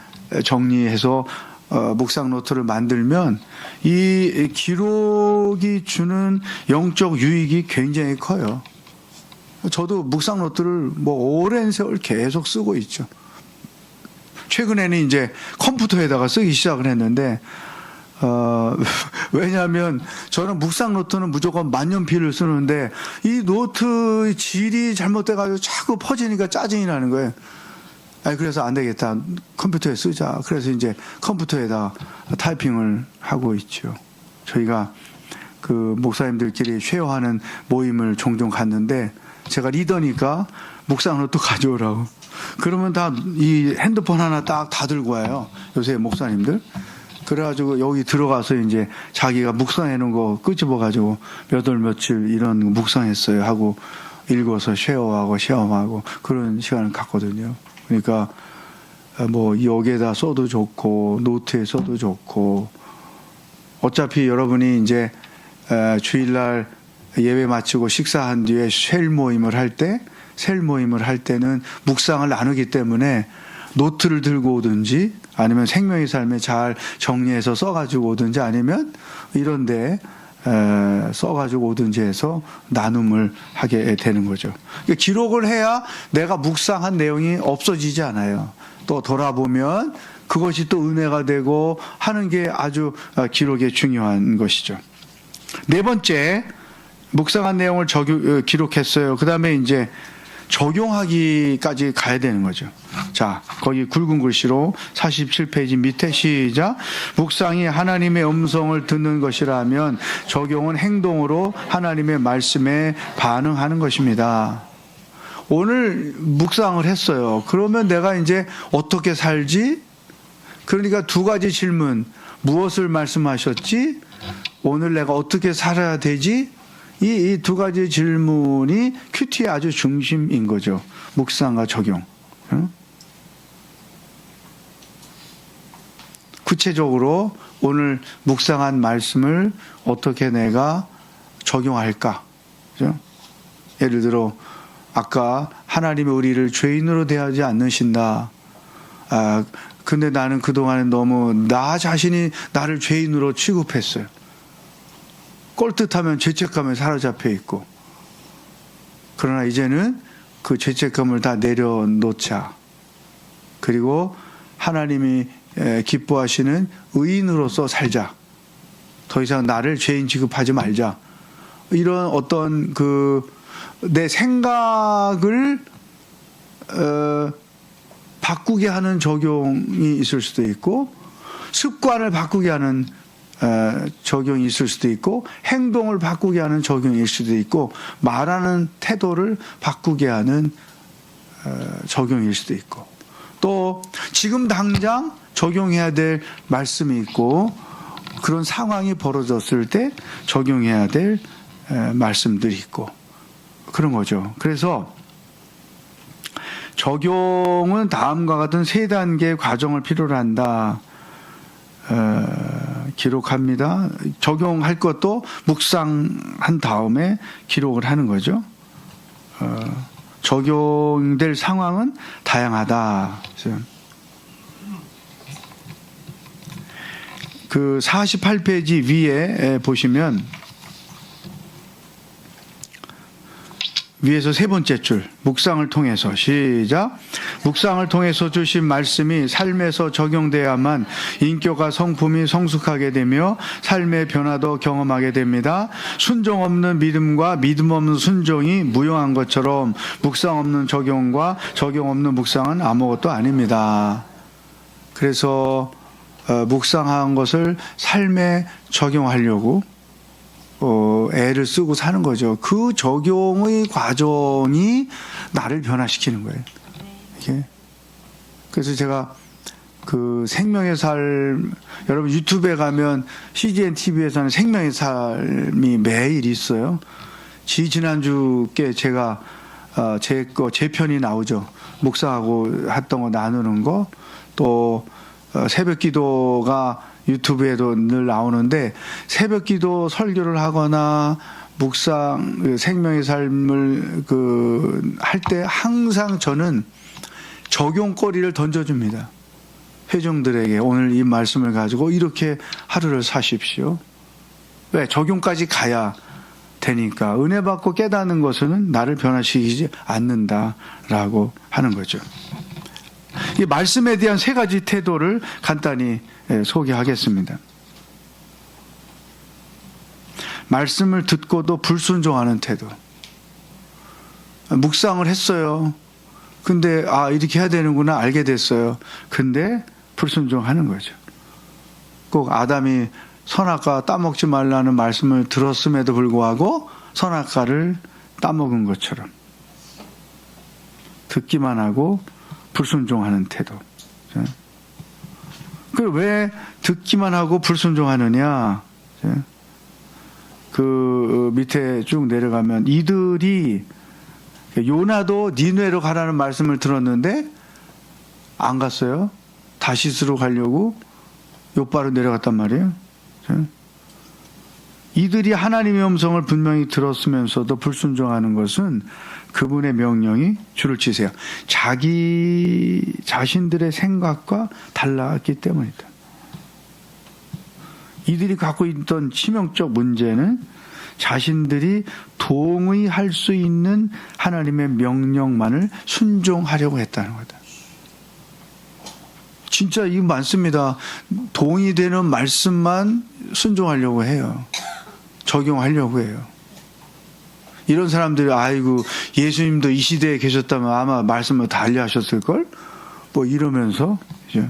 S1: 정리해서 묵상 노트를 만들면 이 기록이 주는 영적 유익이 굉장히 커요. 저도 묵상 노트를 오랜 세월 계속 쓰고 있죠. 최근에는 이제 컴퓨터에다가 쓰기 시작을 했는데 왜냐하면 저는 묵상 노트는 무조건 만년필을 쓰는데 이 노트의 질이 잘못돼가지고 자꾸 퍼지니까 짜증이 나는 거예요. 그래서 안 되겠다. 컴퓨터에 쓰자. 그래서 이제 컴퓨터에다 타이핑을 하고 있죠. 저희가 목사님들끼리 쉐어하는 모임을 종종 갔는데 제가 리더니까 묵상 노트 가져오라고. 그러면 다 이 핸드폰 하나 딱 다 들고 와요. 요새 목사님들. 그래가지고 여기 들어가서 이제 자기가 묵상해 놓은 거 끄집어가지고 몇 월 며칠 이런 거 묵상했어요 하고 읽어서 쉐어하고 시험하고 그런 시간을 갖거든요. 그러니까 뭐 여기에다 써도 좋고 노트에 써도 좋고, 어차피 여러분이 이제 주일날 예배 마치고 식사한 뒤에 셀 모임을 할 때는 묵상을 나누기 때문에 노트를 들고 오든지 아니면 생명의 삶에 잘 정리해서 써가지고 오든지 아니면 이런데 써가지고 오든지 해서 나눔을 하게 되는 거죠. 기록을 해야 내가 묵상한 내용이 없어지지 않아요. 또 돌아보면 그것이 또 은혜가 되고 하는 게 아주 기록에 중요한 것이죠. 네 번째, 묵상한 내용을 기록했어요. 그 다음에 이제 적용하기까지 가야 되는 거죠. 자, 거기 굵은 글씨로 47페이지 밑에 시작. 묵상이 하나님의 음성을 듣는 것이라면 적용은 행동으로 하나님의 말씀에 반응하는 것입니다. 오늘 묵상을 했어요. 그러면 내가 이제 어떻게 살지? 그러니까 두 가지 질문. 무엇을 말씀하셨지? 오늘 내가 어떻게 살아야 되지? 이 두 가지 질문이 큐티의 아주 중심인 거죠. 묵상과 적용. 구체적으로 오늘 묵상한 말씀을 어떻게 내가 적용할까? 그죠? 예를 들어 아까 하나님이 우리를 죄인으로 대하지 않으신다. 근데 나는 그동안에 너무 나 자신이 나를 죄인으로 취급했어요. 꼴뜻하면 죄책감에 사로잡혀 있고, 그러나 이제는 그 죄책감을 다 내려놓자. 그리고 하나님이 기뻐하시는 의인으로서 살자. 더 이상 나를 죄인 취급하지 말자. 이런 어떤 내 생각을 바꾸게 하는 적용이 있을 수도 있고, 습관을 바꾸게 하는 적용이 있을 수도 있고, 행동을 바꾸게 하는 적용일 수도 있고, 말하는 태도를 바꾸게 하는 적용일 수도 있고, 또 지금 당장 적용해야 될 말씀이 있고, 그런 상황이 벌어졌을 때 적용해야 될 말씀들이 있고, 그런 거죠. 그래서 적용은 다음과 같은 세 단계의 과정을 필요로 한다. 기록합니다. 적용할 것도 묵상한 다음에 기록을 하는 거죠. 적용될 상황은 다양하다. 그 48페이지 위에 보시면 위에서 세 번째 줄, 묵상을 통해서 시작. 묵상을 통해서 주신 말씀이 삶에서 적용돼야만 인격과 성품이 성숙하게 되며 삶의 변화도 경험하게 됩니다. 순종 없는 믿음과 믿음 없는 순종이 무용한 것처럼 묵상 없는 적용과 적용 없는 묵상은 아무것도 아닙니다. 그래서 묵상한 것을 삶에 적용하려고 애를 쓰고 사는 거죠. 그 적용의 과정이 나를 변화시키는 거예요. 이게. 그래서 제가 그 생명의 삶, 여러분 유튜브에 가면 CGN TV에서는 생명의 삶이 매일 있어요. 지난주께 제가 제 편이 나오죠. 묵상하고 했던 거 나누는 거, 또 새벽 기도가 유튜브에도 늘 나오는데, 새벽 기도 설교를 하거나 묵상, 생명의 삶을 할 때 항상 저는 적용거리를 던져줍니다. 회중들에게 오늘 이 말씀을 가지고 이렇게 하루를 사십시오. 왜? 적용까지 가야 되니까. 은혜 받고 깨닫는 것은 나를 변화시키지 않는다라고 하는 거죠. 이 말씀에 대한 세 가지 태도를 간단히 소개하겠습니다. 말씀을 듣고도 불순종하는 태도. 묵상을 했어요. 근데 이렇게 해야 되는구나 알게 됐어요. 근데 불순종하는 거죠. 꼭 아담이 선악과 따먹지 말라는 말씀을 들었음에도 불구하고 선악과를 따먹은 것처럼 듣기만 하고 불순종하는 태도. 왜 듣기만 하고 불순종하느냐? 그 밑에 쭉 내려가면 이들이 요나도 니느웨로 가라는 말씀을 들었는데 안 갔어요. 다시스로 가려고 욥바로 내려갔단 말이에요. 이들이 하나님의 음성을 분명히 들었으면서도 불순종하는 것은 그분의 명령이 줄을 치세요. 자기 자신들의 생각과 달랐기 때문이다. 이들이 갖고 있던 치명적 문제는 자신들이 동의할 수 있는 하나님의 명령만을 순종하려고 했다는 거다. 진짜 이거 많습니다. 동의되는 말씀만 순종하려고 해요. 적용하려고 해요. 이런 사람들이 아이고 예수님도 이 시대에 계셨다면 아마 말씀을 다 알려하셨을걸? 뭐 이러면서 그죠?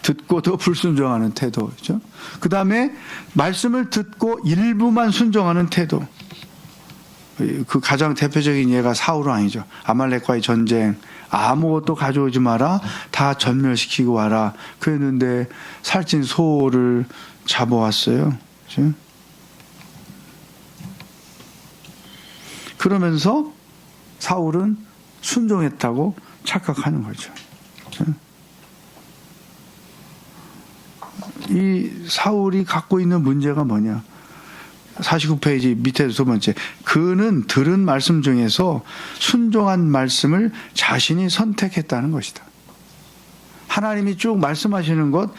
S1: 듣고도 불순종하는 태도. 그죠? 그 다음에 말씀을 듣고 일부만 순종하는 태도. 그 가장 대표적인 예가 사울 왕이죠. 아말렉과의 전쟁. 아무것도 가져오지 마라. 다 전멸시키고 와라. 그랬는데 살찐 소를 잡아왔어요. 그죠? 그러면서 사울은 순종했다고 착각하는 거죠. 그죠? 이 사울이 갖고 있는 문제가 뭐냐? 49페이지 밑에 두 번째. 그는 들은 말씀 중에서 순종한 말씀을 자신이 선택했다는 것이다. 하나님이 쭉 말씀하시는 것,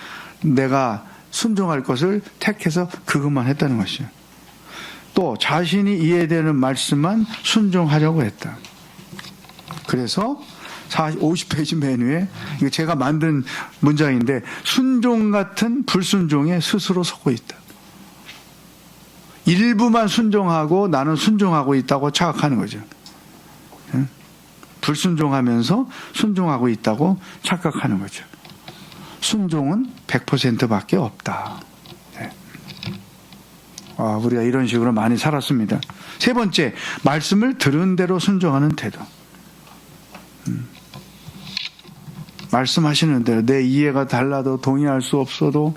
S1: 내가 순종할 것을 택해서 그것만 했다는 것이요. 또 자신이 이해되는 말씀만 순종하려고 했다. 그래서 50페이지 맨 위에 이거 제가 만든 문장인데 순종 같은 불순종에 스스로 속고 있다. 일부만 순종하고 나는 순종하고 있다고 착각하는 거죠. 불순종하면서 순종하고 있다고 착각하는 거죠. 순종은 100%밖에 없다. 우리가 이런 식으로 많이 살았습니다. 세 번째, 말씀을 들은 대로 순종하는 태도. 말씀하시는 대로 내 이해가 달라도 동의할 수 없어도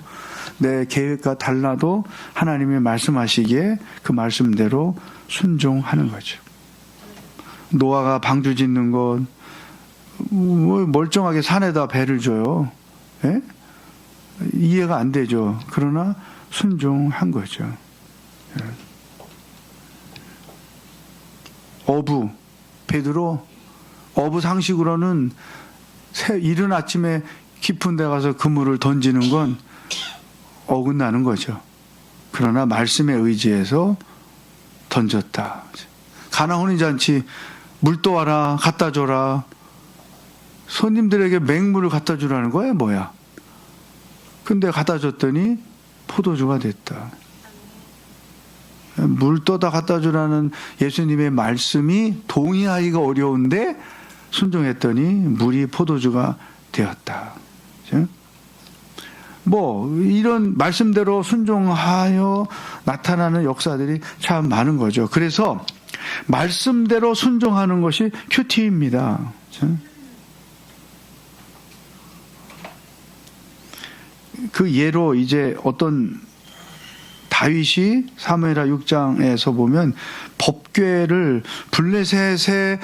S1: 내 계획과 달라도 하나님이 말씀하시기에 그 말씀대로 순종하는 거죠. 노아가 방주 짓는 것 멀쩡하게 산에다 배를 줘요. 예? 이해가 안 되죠. 그러나 순종한 거죠. 예. 어부 베드로 어부 상식으로는 이른 아침에 깊은 데 가서 그물을 던지는 건 어긋나는 거죠. 그러나 말씀에 의지해서 던졌다. 가나 혼인잔치 물 떠와라 갖다 줘라. 손님들에게 맹물을 갖다 주라는 거야 뭐야. 근데 갖다 줬더니 포도주가 됐다. 물 떠다 갖다 주라는 예수님의 말씀이 동의하기가 어려운데 순종했더니 물이 포도주가 되었다. 뭐 이런 말씀대로 순종하여 나타나는 역사들이 참 많은 거죠. 그래서 말씀대로 순종하는 것이 큐티입니다. 그 예로 이제 어떤 다윗이 사무엘하 6장에서 보면 법궤를 블레셋에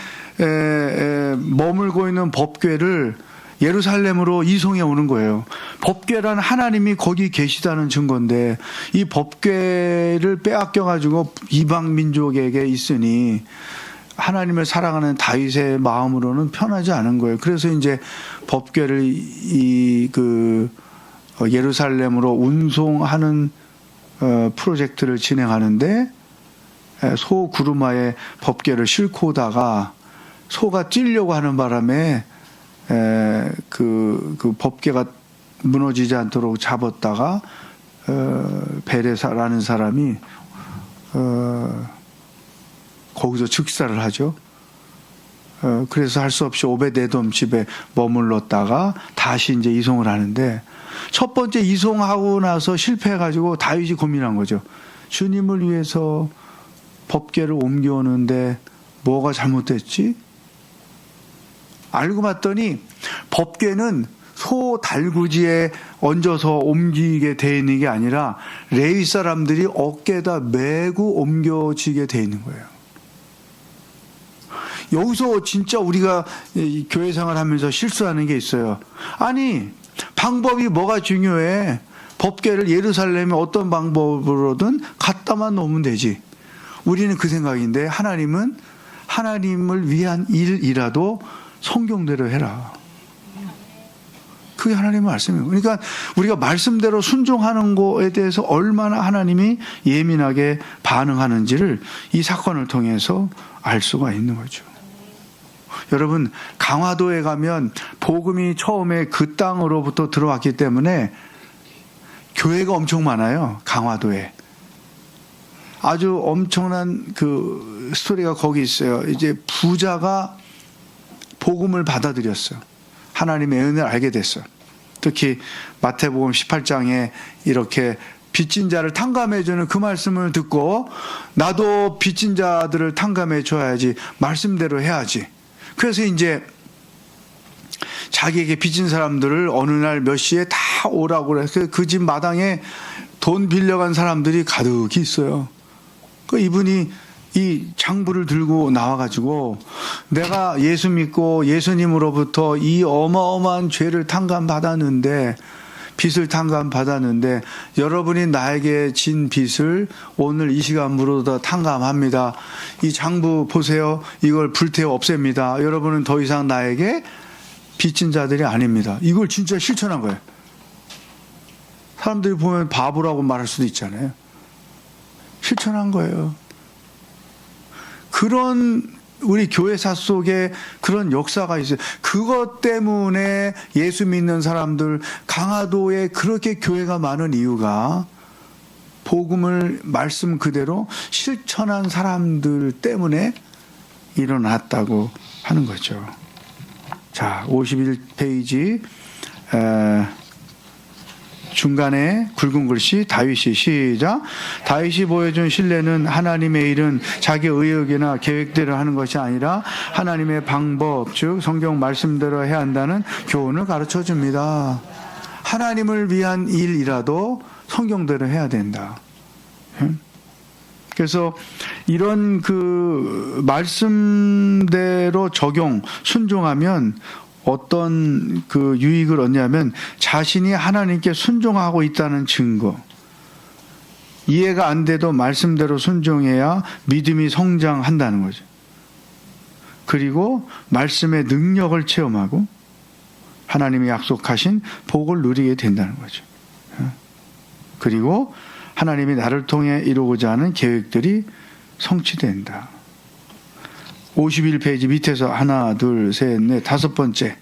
S1: 머물고 있는 법궤를 예루살렘으로 이송해 오는 거예요. 법궤란 하나님이 거기 계시다는 증거인데 이 법궤를 빼앗겨 가지고 이방 민족에게 있으니 하나님을 사랑하는 다윗의 마음으로는 편하지 않은 거예요. 그래서 이제 법궤를 예루살렘으로 운송하는 프로젝트를 진행하는데 소 구루마에 법궤를 싣고 오다가 소가 찌려고 하는 바람에 그 법궤가 무너지지 않도록 잡았다가 베레사라는 사람이 거기서 즉사를 하죠. 그래서 할 수 없이 오베데돔 집에 머물렀다가 다시 이제 이송을 하는데 첫 번째 이송하고 나서 실패해가지고 다윗이 고민한 거죠. 주님을 위해서 법궤를 옮겨오는데 뭐가 잘못됐지? 알고 봤더니 법궤는 소 달구지에 얹어서 옮기게 돼 있는 게 아니라 레위 사람들이 어깨에다 메고 옮겨지게 돼 있는 거예요. 여기서 진짜 우리가 이 교회 생활하면서 실수하는 게 있어요. 아니, 방법이 뭐가 중요해? 법궤를 예루살렘에 어떤 방법으로든 갖다만 놓으면 되지. 우리는 그 생각인데 하나님은 하나님을 위한 일이라도 성경대로 해라. 그게 하나님의 말씀이에요. 그러니까 우리가 말씀대로 순종하는 거에 대해서 얼마나 하나님이 예민하게 반응하는지를 이 사건을 통해서 알 수가 있는 거죠. 여러분, 강화도에 가면 복음이 처음에 그 땅으로부터 들어왔기 때문에 교회가 엄청 많아요. 강화도에. 아주 엄청난 그 스토리가 거기 있어요. 이제 부자가 복음을 받아들였어요. 하나님의 은혜를 알게 됐어요. 특히 마태복음 18장에 이렇게 빚진 자를 탕감해주는 그 말씀을 듣고 나도 빚진 자들을 탕감해 줘야지, 말씀대로 해야지. 그래서 이제 자기에게 빚진 사람들을 어느 날 몇 시에 다 오라고 그래서 그 집 마당에 돈 빌려간 사람들이 가득히 있어요. 그 이분이 이 장부를 들고 나와가지고 내가 예수 믿고 예수님으로부터 이 어마어마한 죄를 탕감받았는데, 빚을 탕감받았는데 여러분이 나에게 진 빚을 오늘 이 시간으로 다 탕감합니다. 이 장부 보세요. 이걸 불태워 없앱니다. 여러분은 더 이상 나에게 빚진 자들이 아닙니다. 이걸 진짜 실천한 거예요. 사람들이 보면 바보라고 말할 수도 있잖아요. 실천한 거예요. 그런 우리 교회사 속에 그런 역사가 있어요. 그것 때문에 예수 믿는 사람들, 강화도에 그렇게 교회가 많은 이유가 복음을 말씀 그대로 실천한 사람들 때문에 일어났다고 하는 거죠. 자, 51페이지 중간에 굵은 글씨 다윗이, 시작. 다윗이 보여준 신뢰는 하나님의 일은 자기 의욕이나 계획대로 하는 것이 아니라 하나님의 방법, 즉 성경 말씀대로 해야 한다는 교훈을 가르쳐 줍니다. 하나님을 위한 일이라도 성경대로 해야 된다. 그래서 이런 그 말씀대로 적용, 순종하면 어떤 그 유익을 얻냐면 자신이 하나님께 순종하고 있다는 증거. 이해가 안 돼도 말씀대로 순종해야 믿음이 성장한다는 거죠. 그리고 말씀의 능력을 체험하고 하나님이 약속하신 복을 누리게 된다는 거죠. 그리고 하나님이 나를 통해 이루고자 하는 계획들이 성취된다. 51페이지 밑에서 하나, 둘, 셋, 넷, 다섯 번째.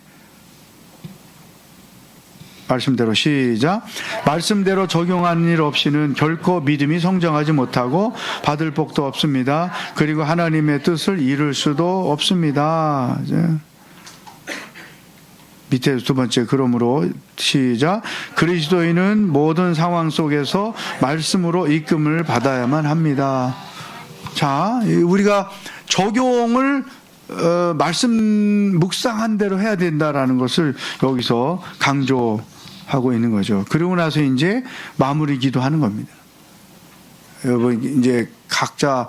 S1: 말씀대로, 시작. 말씀대로 적용하는 일 없이는 결코 믿음이 성장하지 못하고 받을 복도 없습니다. 그리고 하나님의 뜻을 이룰 수도 없습니다. 밑에 두 번째, 그러므로, 시작. 그리스도인은 모든 상황 속에서 말씀으로 이끌림을 받아야만 합니다. 자, 우리가 적용을 말씀 묵상한 대로 해야 된다라는 것을 여기서 강조하고 있는 거죠. 그러고 나서 이제 마무리 기도하는 겁니다. 여러분 이제 각자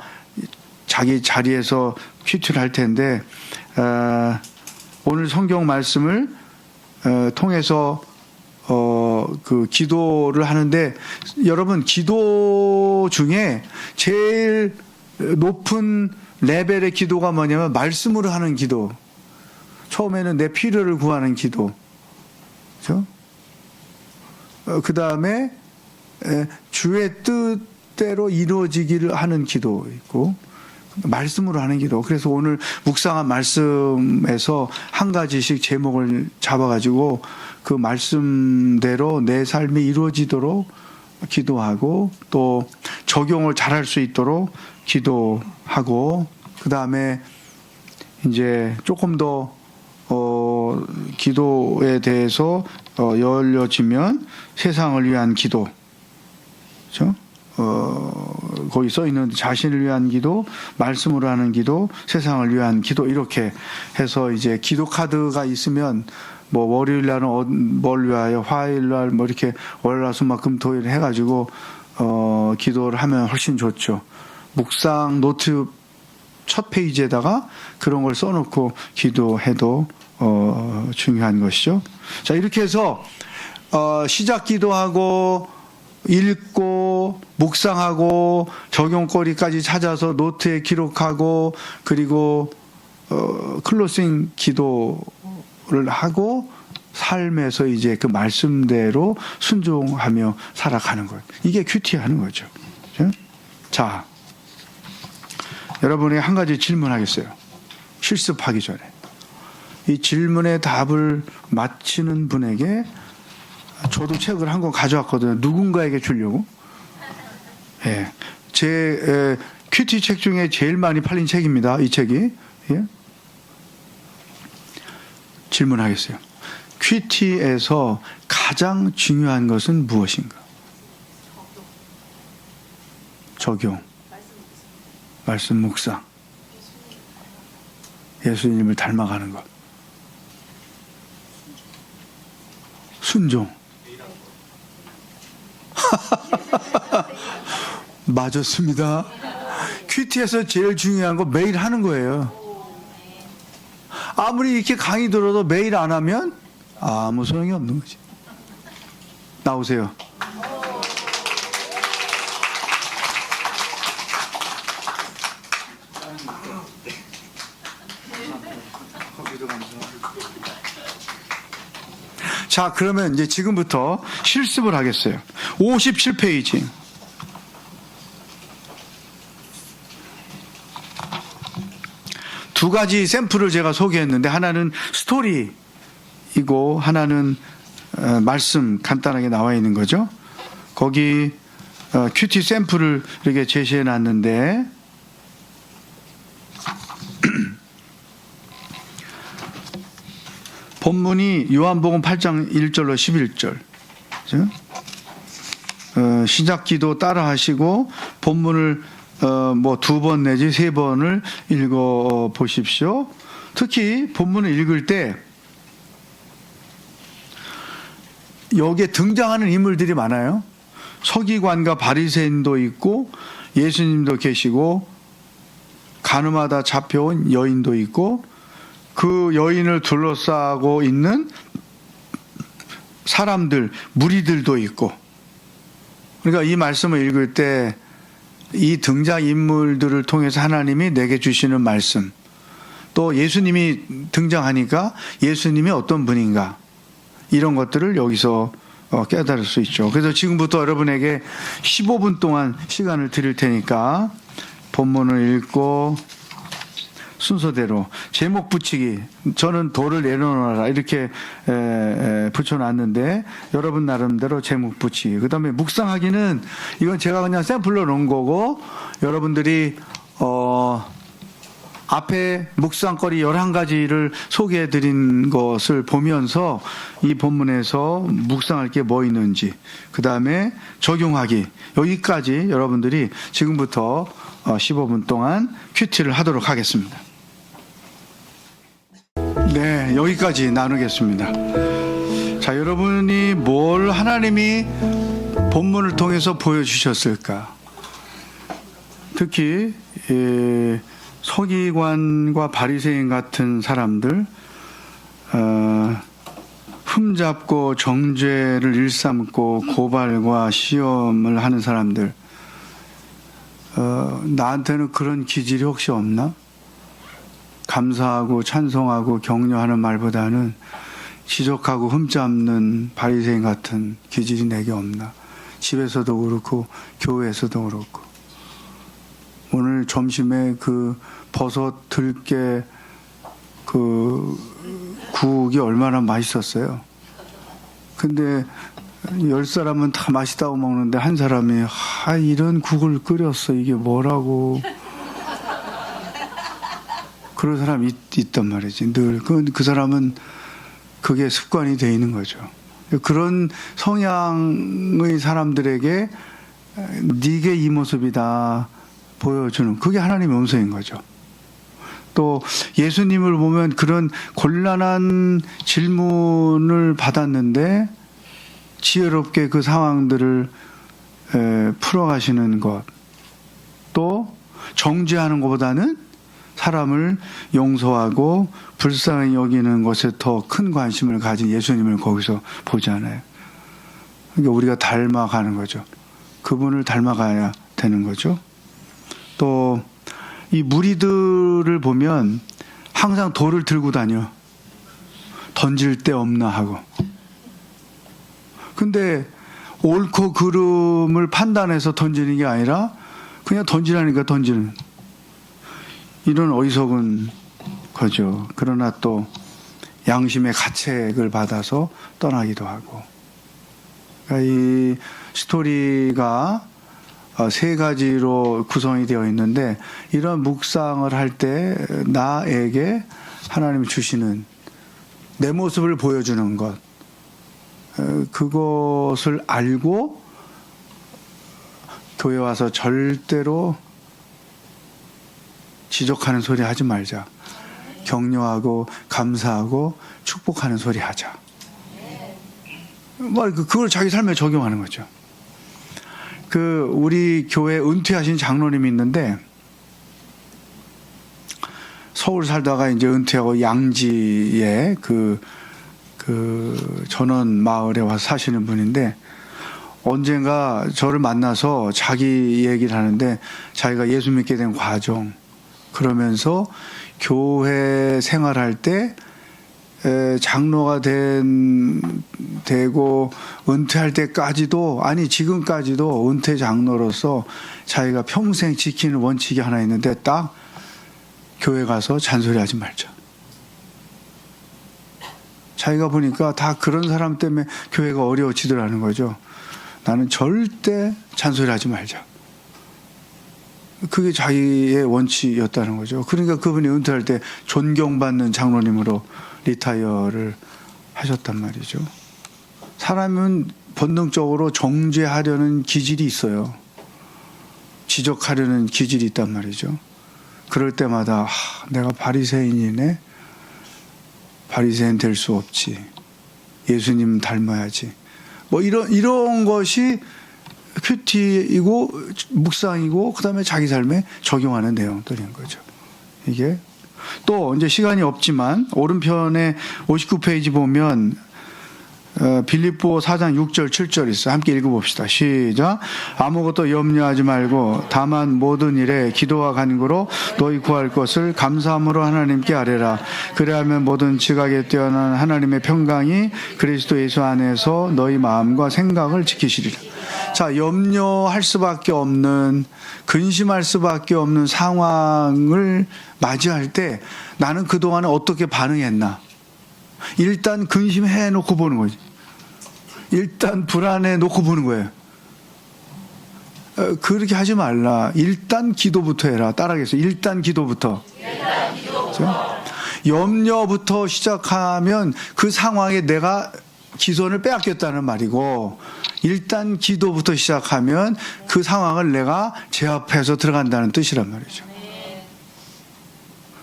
S1: 자기 자리에서 큐티를 할 텐데 오늘 성경 말씀을 통해서 그 기도를 하는데, 여러분 기도 중에 제일 높은 레벨의 기도가 뭐냐면 말씀으로 하는 기도. 처음에는 내 필요를 구하는 기도. 그렇죠? 그 다음에 주의 뜻대로 이루어지기를 하는 기도 있고, 말씀으로 하는 기도. 그래서 오늘 묵상한 말씀에서 한 가지씩 제목을 잡아가지고 그 말씀대로 내 삶이 이루어지도록 기도하고, 또 적용을 잘할 수 있도록 기도하고, 그 다음에 이제 조금 더 기도에 대해서 열려지면 세상을 위한 기도, 그렇죠? 거기 써 있는 자신을 위한 기도, 말씀으로 하는 기도, 세상을 위한 기도, 이렇게 해서 이제 기도 카드가 있으면 뭐 월요일 날은 뭘 위하여, 화요일 날 뭐 이렇게 월화수목금토일 해가지고 기도를 하면 훨씬 좋죠. 묵상 노트 첫 페이지에다가 그런 걸 써놓고 기도해도 중요한 것이죠. 자, 이렇게 해서 시작 기도하고 읽고 묵상하고 적용거리까지 찾아서 노트에 기록하고 그리고 클로징 기도를 하고 삶에서 이제 그 말씀대로 순종하며 살아가는 거예요. 이게 큐티하는 거죠. 자, 여러분에게 한 가지 질문하겠어요. 실습하기 전에. 이 질문의 답을 맞히는 분에게 저도 책을 한 권 가져왔거든요. 누군가에게 주려고. 예. 제 큐티 책 중에 제일 많이 팔린 책입니다. 이 책이. 예. 질문하겠어요. 큐티에서 가장 중요한 것은 무엇인가? 적용. 말씀 묵상. 예수님을 닮아가는 것. 순종. 맞았습니다. 큐티에서 제일 중요한 거 매일 하는 거예요. 아무리 이렇게 강의 들어도 매일 안 하면 아무 소용이 없는 거지. 나오세요. 자, 그러면 이제 지금부터 실습을 하겠어요. 57페이지. 두 가지 샘플을 제가 소개했는데 하나는 스토리이고 하나는 말씀 간단하게 나와 있는 거죠. 거기 큐티 샘플을 이렇게 제시해 놨는데 본문이 요한복음 8장 1절로 11절. 시작 기도 따라 하시고 본문을 뭐 2번 내지 3번을 읽어 보십시오. 특히 본문을 읽을 때 여기에 등장하는 인물들이 많아요. 서기관과 바리새인도 있고 예수님도 계시고 가늠하다 잡혀온 여인도 있고 그 여인을 둘러싸고 있는 사람들, 무리들도 있고. 그러니까 이 말씀을 읽을 때 이 등장인물들을 통해서 하나님이 내게 주시는 말씀, 또 예수님이 등장하니까 예수님이 어떤 분인가, 이런 것들을 여기서 깨달을 수 있죠. 그래서 지금부터 여러분에게 15분 동안 시간을 드릴 테니까 본문을 읽고 순서대로 제목 붙이기, 저는 돌을 내려놓아라 이렇게 붙여놨는데 여러분 나름대로 제목 붙이기, 그 다음에 묵상하기는 이건 제가 그냥 샘플로 놓은 거고 여러분들이 앞에 묵상거리 11가지를 소개해드린 것을 보면서 이 본문에서 묵상할 게 뭐 있는지, 그 다음에 적용하기, 여기까지 여러분들이 지금부터 15분 동안 큐티를 하도록 하겠습니다. 네, 여기까지 나누겠습니다. 자, 여러분이 뭘 하나님이 본문을 통해서 보여주셨을까? 특히 서기관과 바리새인 같은 사람들, 흠잡고 정죄를 일삼고 고발과 시험을 하는 사람들, 나한테는 그런 기질이 혹시 없나? 감사하고 찬송하고 격려하는 말보다는 지적하고 흠잡는 바리새인 같은 기질이 내게 없나? 집에서도 그렇고 교회에서도 그렇고. 오늘 점심에 그 버섯 들깨 그 국이 얼마나 맛있었어요. 근데 10사람은 다 맛있다고 먹는데 한 사람이 이런 국을 끓였어, 이게 뭐라고. 그런 사람이 있단 말이지. 늘 그 사람은 그게 습관이 돼 있는 거죠. 그런 성향의 사람들에게 네게 이 모습이다 보여주는, 그게 하나님의 음성인 거죠. 또 예수님을 보면 그런 곤란한 질문을 받았는데 지혜롭게 그 상황들을 풀어가시는 것, 또 정죄하는 것보다는 사람을 용서하고 불쌍히 여기는 것에 더 큰 관심을 가진 예수님을 거기서 보잖아요. 그러니까 우리가 닮아가는 거죠. 그분을 닮아가야 되는 거죠. 또 이 무리들을 보면 항상 돌을 들고 다녀. 던질 데 없나 하고. 근데 옳고 그름을 판단해서 던지는 게 아니라 그냥 던지라니까 던지는 이런 어리석은 거죠. 그러나 또 양심의 가책을 받아서 떠나기도 하고. 그러니까 이 스토리가 세 가지로 구성이 되어 있는데 이런 묵상을 할 때 나에게 하나님이 주시는 내 모습을 보여주는 것, 그것을 알고 교회 와서 절대로 지적하는 소리 하지 말자. 격려하고 감사하고 축복하는 소리 하자. 그걸 자기 삶에 적용하는 거죠. 우리 교회 은퇴하신 장로님이 있는데 서울 살다가 이제 은퇴하고 양지에 전원 마을에 와서 사시는 분인데 언젠가 저를 만나서 자기 얘기를 하는데 자기가 예수 믿게 된 과정 그러면서 교회 생활할 때 장로가 되고 은퇴할 때까지도 아니 지금까지도 은퇴 장로로서 자기가 평생 지키는 원칙이 하나 있는데 딱 교회 가서 잔소리하지 말자. 자기가 보니까 다 그런 사람 때문에 교회가 어려워지더라는 거죠. 나는 절대 잔소리하지 말자. 그게 자기의 원칙이었다는 거죠. 그러니까 그분이 은퇴할 때 존경받는 장로님으로 리타이어를 하셨단 말이죠. 사람은 본능적으로 정죄하려는 기질이 있어요. 지적하려는 기질이 있단 말이죠. 그럴 때마다 내가 바리새인이네. 바리새인 될 수 없지. 예수님 닮아야지. 뭐 이런 것이 큐티이고 묵상이고 그다음에 자기 삶에 적용하는 내용들인 거죠. 이게 또 이제 시간이 없지만 오른편에 59페이지 보면 빌립보 4장 6절 7절 있어요. 함께 읽어봅시다. 시작. 아무것도 염려하지 말고 다만 모든 일에 기도와 간구로 너희 구할 것을 감사함으로 하나님께 아뢰라. 그래야면 모든 지각에 뛰어난 하나님의 평강이 그리스도 예수 안에서 너희 마음과 생각을 지키시리라. 자, 염려할 수밖에 없는 근심할 수밖에 없는 상황을 맞이할 때 나는 그동안에 어떻게 반응했나. 일단 근심해 놓고 보는 거지. 일단 불안해 놓고 보는 거예요. 그렇게 하지 말라. 일단 기도부터 해라. 따라하겠어요. 일단 기도부터. 염려부터 시작하면 그 상황에 내가 기선을 빼앗겼다는 말이고 일단 기도부터 시작하면 그 상황을 내가 제압해서 들어간다는 뜻이란 말이죠.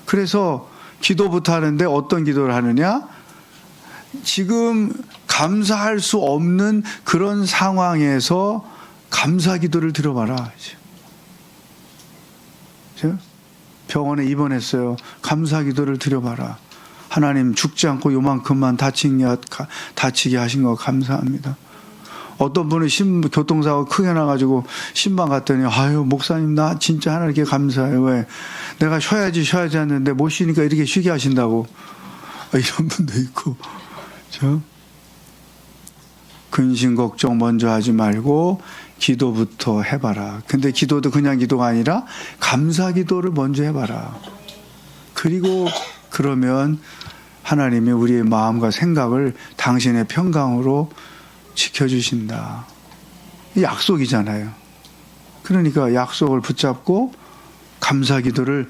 S1: 그래서 기도부터 하는데 어떤 기도를 하느냐? 지금 감사할 수 없는 그런 상황에서 감사 기도를 드려봐라. 병원에 입원했어요. 감사 기도를 드려봐라. 하나님 죽지 않고 요만큼만 다치게 하신 거 감사합니다. 어떤 분은 교통사고 크게 나가지고 신방 갔더니 아유 목사님 나 진짜 하나님께 감사해요. 왜? 내가 쉬어야지 하는데 못 쉬니까 이렇게 쉬게 하신다고. 이런 분도 있고. 그렇죠? 근심 걱정 먼저 하지 말고 기도부터 해봐라. 근데 기도도 그냥 기도가 아니라 감사 기도를 먼저 해봐라. 그리고 그러면 하나님이 우리의 마음과 생각을 당신의 평강으로 지켜주신다. 이 약속이잖아요. 그러니까 약속을 붙잡고 감사 기도를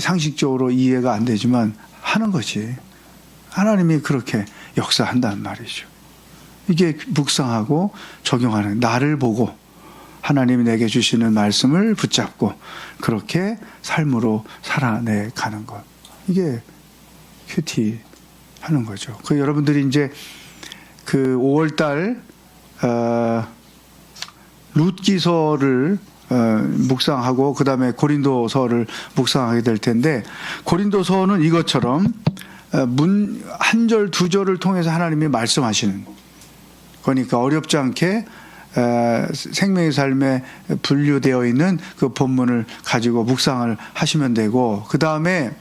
S1: 상식적으로 이해가 안 되지만 하는 거지. 하나님이 그렇게 역사한다는 말이죠. 이게 묵상하고 적용하는 나를 보고 하나님이 내게 주시는 말씀을 붙잡고 그렇게 삶으로 살아내 가는 것. 이게 큐티 하는 거죠. 그 여러분들이 이제 그 5월달 룻기서를 묵상하고 그다음에 고린도서를 묵상하게 될 텐데, 고린도서는 이것처럼 한 절 두 절을 통해서 하나님이 말씀하시는, 그러니까 어렵지 않게 생명의 삶에 분류되어 있는 그 본문을 가지고 묵상을 하시면 되고, 그 다음에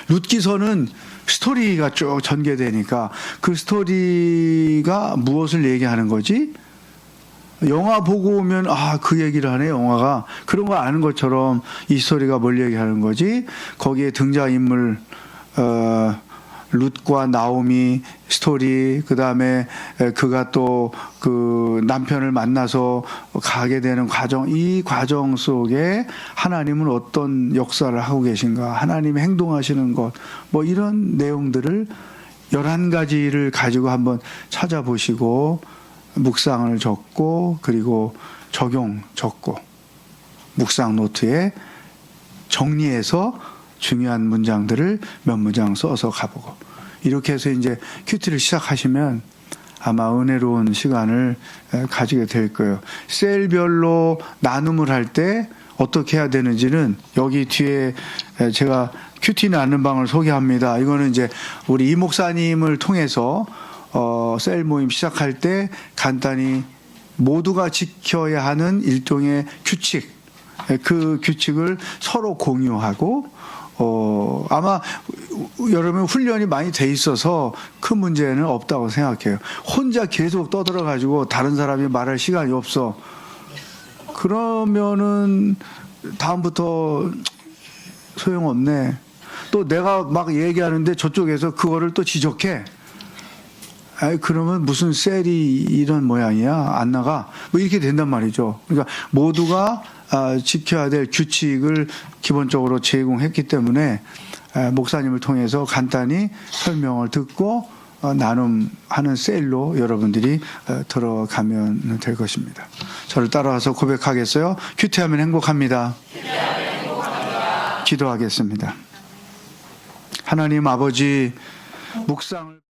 S1: 룻기서는 스토리가 쭉 전개되니까 그 스토리가 무엇을 얘기하는 거지? 영화 보고 오면 그 얘기를 하네, 영화가. 그런 거 아는 것처럼 이 스토리가 뭘 얘기하는 거지? 거기에 등장인물 룻과 나오미 스토리, 그 다음에 그가 또 그 남편을 만나서 가게 되는 과정, 이 과정 속에 하나님은 어떤 역사를 하고 계신가, 하나님이 행동하시는 것, 뭐 이런 내용들을 11가지를 가지고 한번 찾아보시고 묵상을 적고, 그리고 적용 적고, 묵상 노트에 정리해서 중요한 문장들을 몇 문장 써서 가보고, 이렇게 해서 이제 큐티를 시작하시면 아마 은혜로운 시간을 가지게 될 거예요. 셀별로 나눔을 할 때 어떻게 해야 되는지는 여기 뒤에 제가 큐티 나눔 방을 소개합니다. 이거는 이제 우리 이 목사님을 통해서 셀 모임 시작할 때 간단히 모두가 지켜야 하는 일종의 규칙, 그 규칙을 서로 공유하고, 아마 여러분 훈련이 많이 돼 있어서 큰 문제는 없다고 생각해요. 혼자 계속 떠들어가지고 다른 사람이 말할 시간이 없어. 그러면은 다음부터 소용없네. 또 내가 막 얘기하는데 저쪽에서 그거를 또 지적해. 그러면 무슨 셀이 이런 모양이야, 안 나가, 뭐 이렇게 된단 말이죠. 그러니까 모두가 지켜야 될 규칙을 기본적으로 제공했기 때문에 목사님을 통해서 간단히 설명을 듣고 나눔하는 셀로 여러분들이 들어가면 될 것입니다. 저를 따라와서 고백하겠어요? 큐티하면 행복합니다. 기도하겠습니다. 하나님 아버지, 묵상을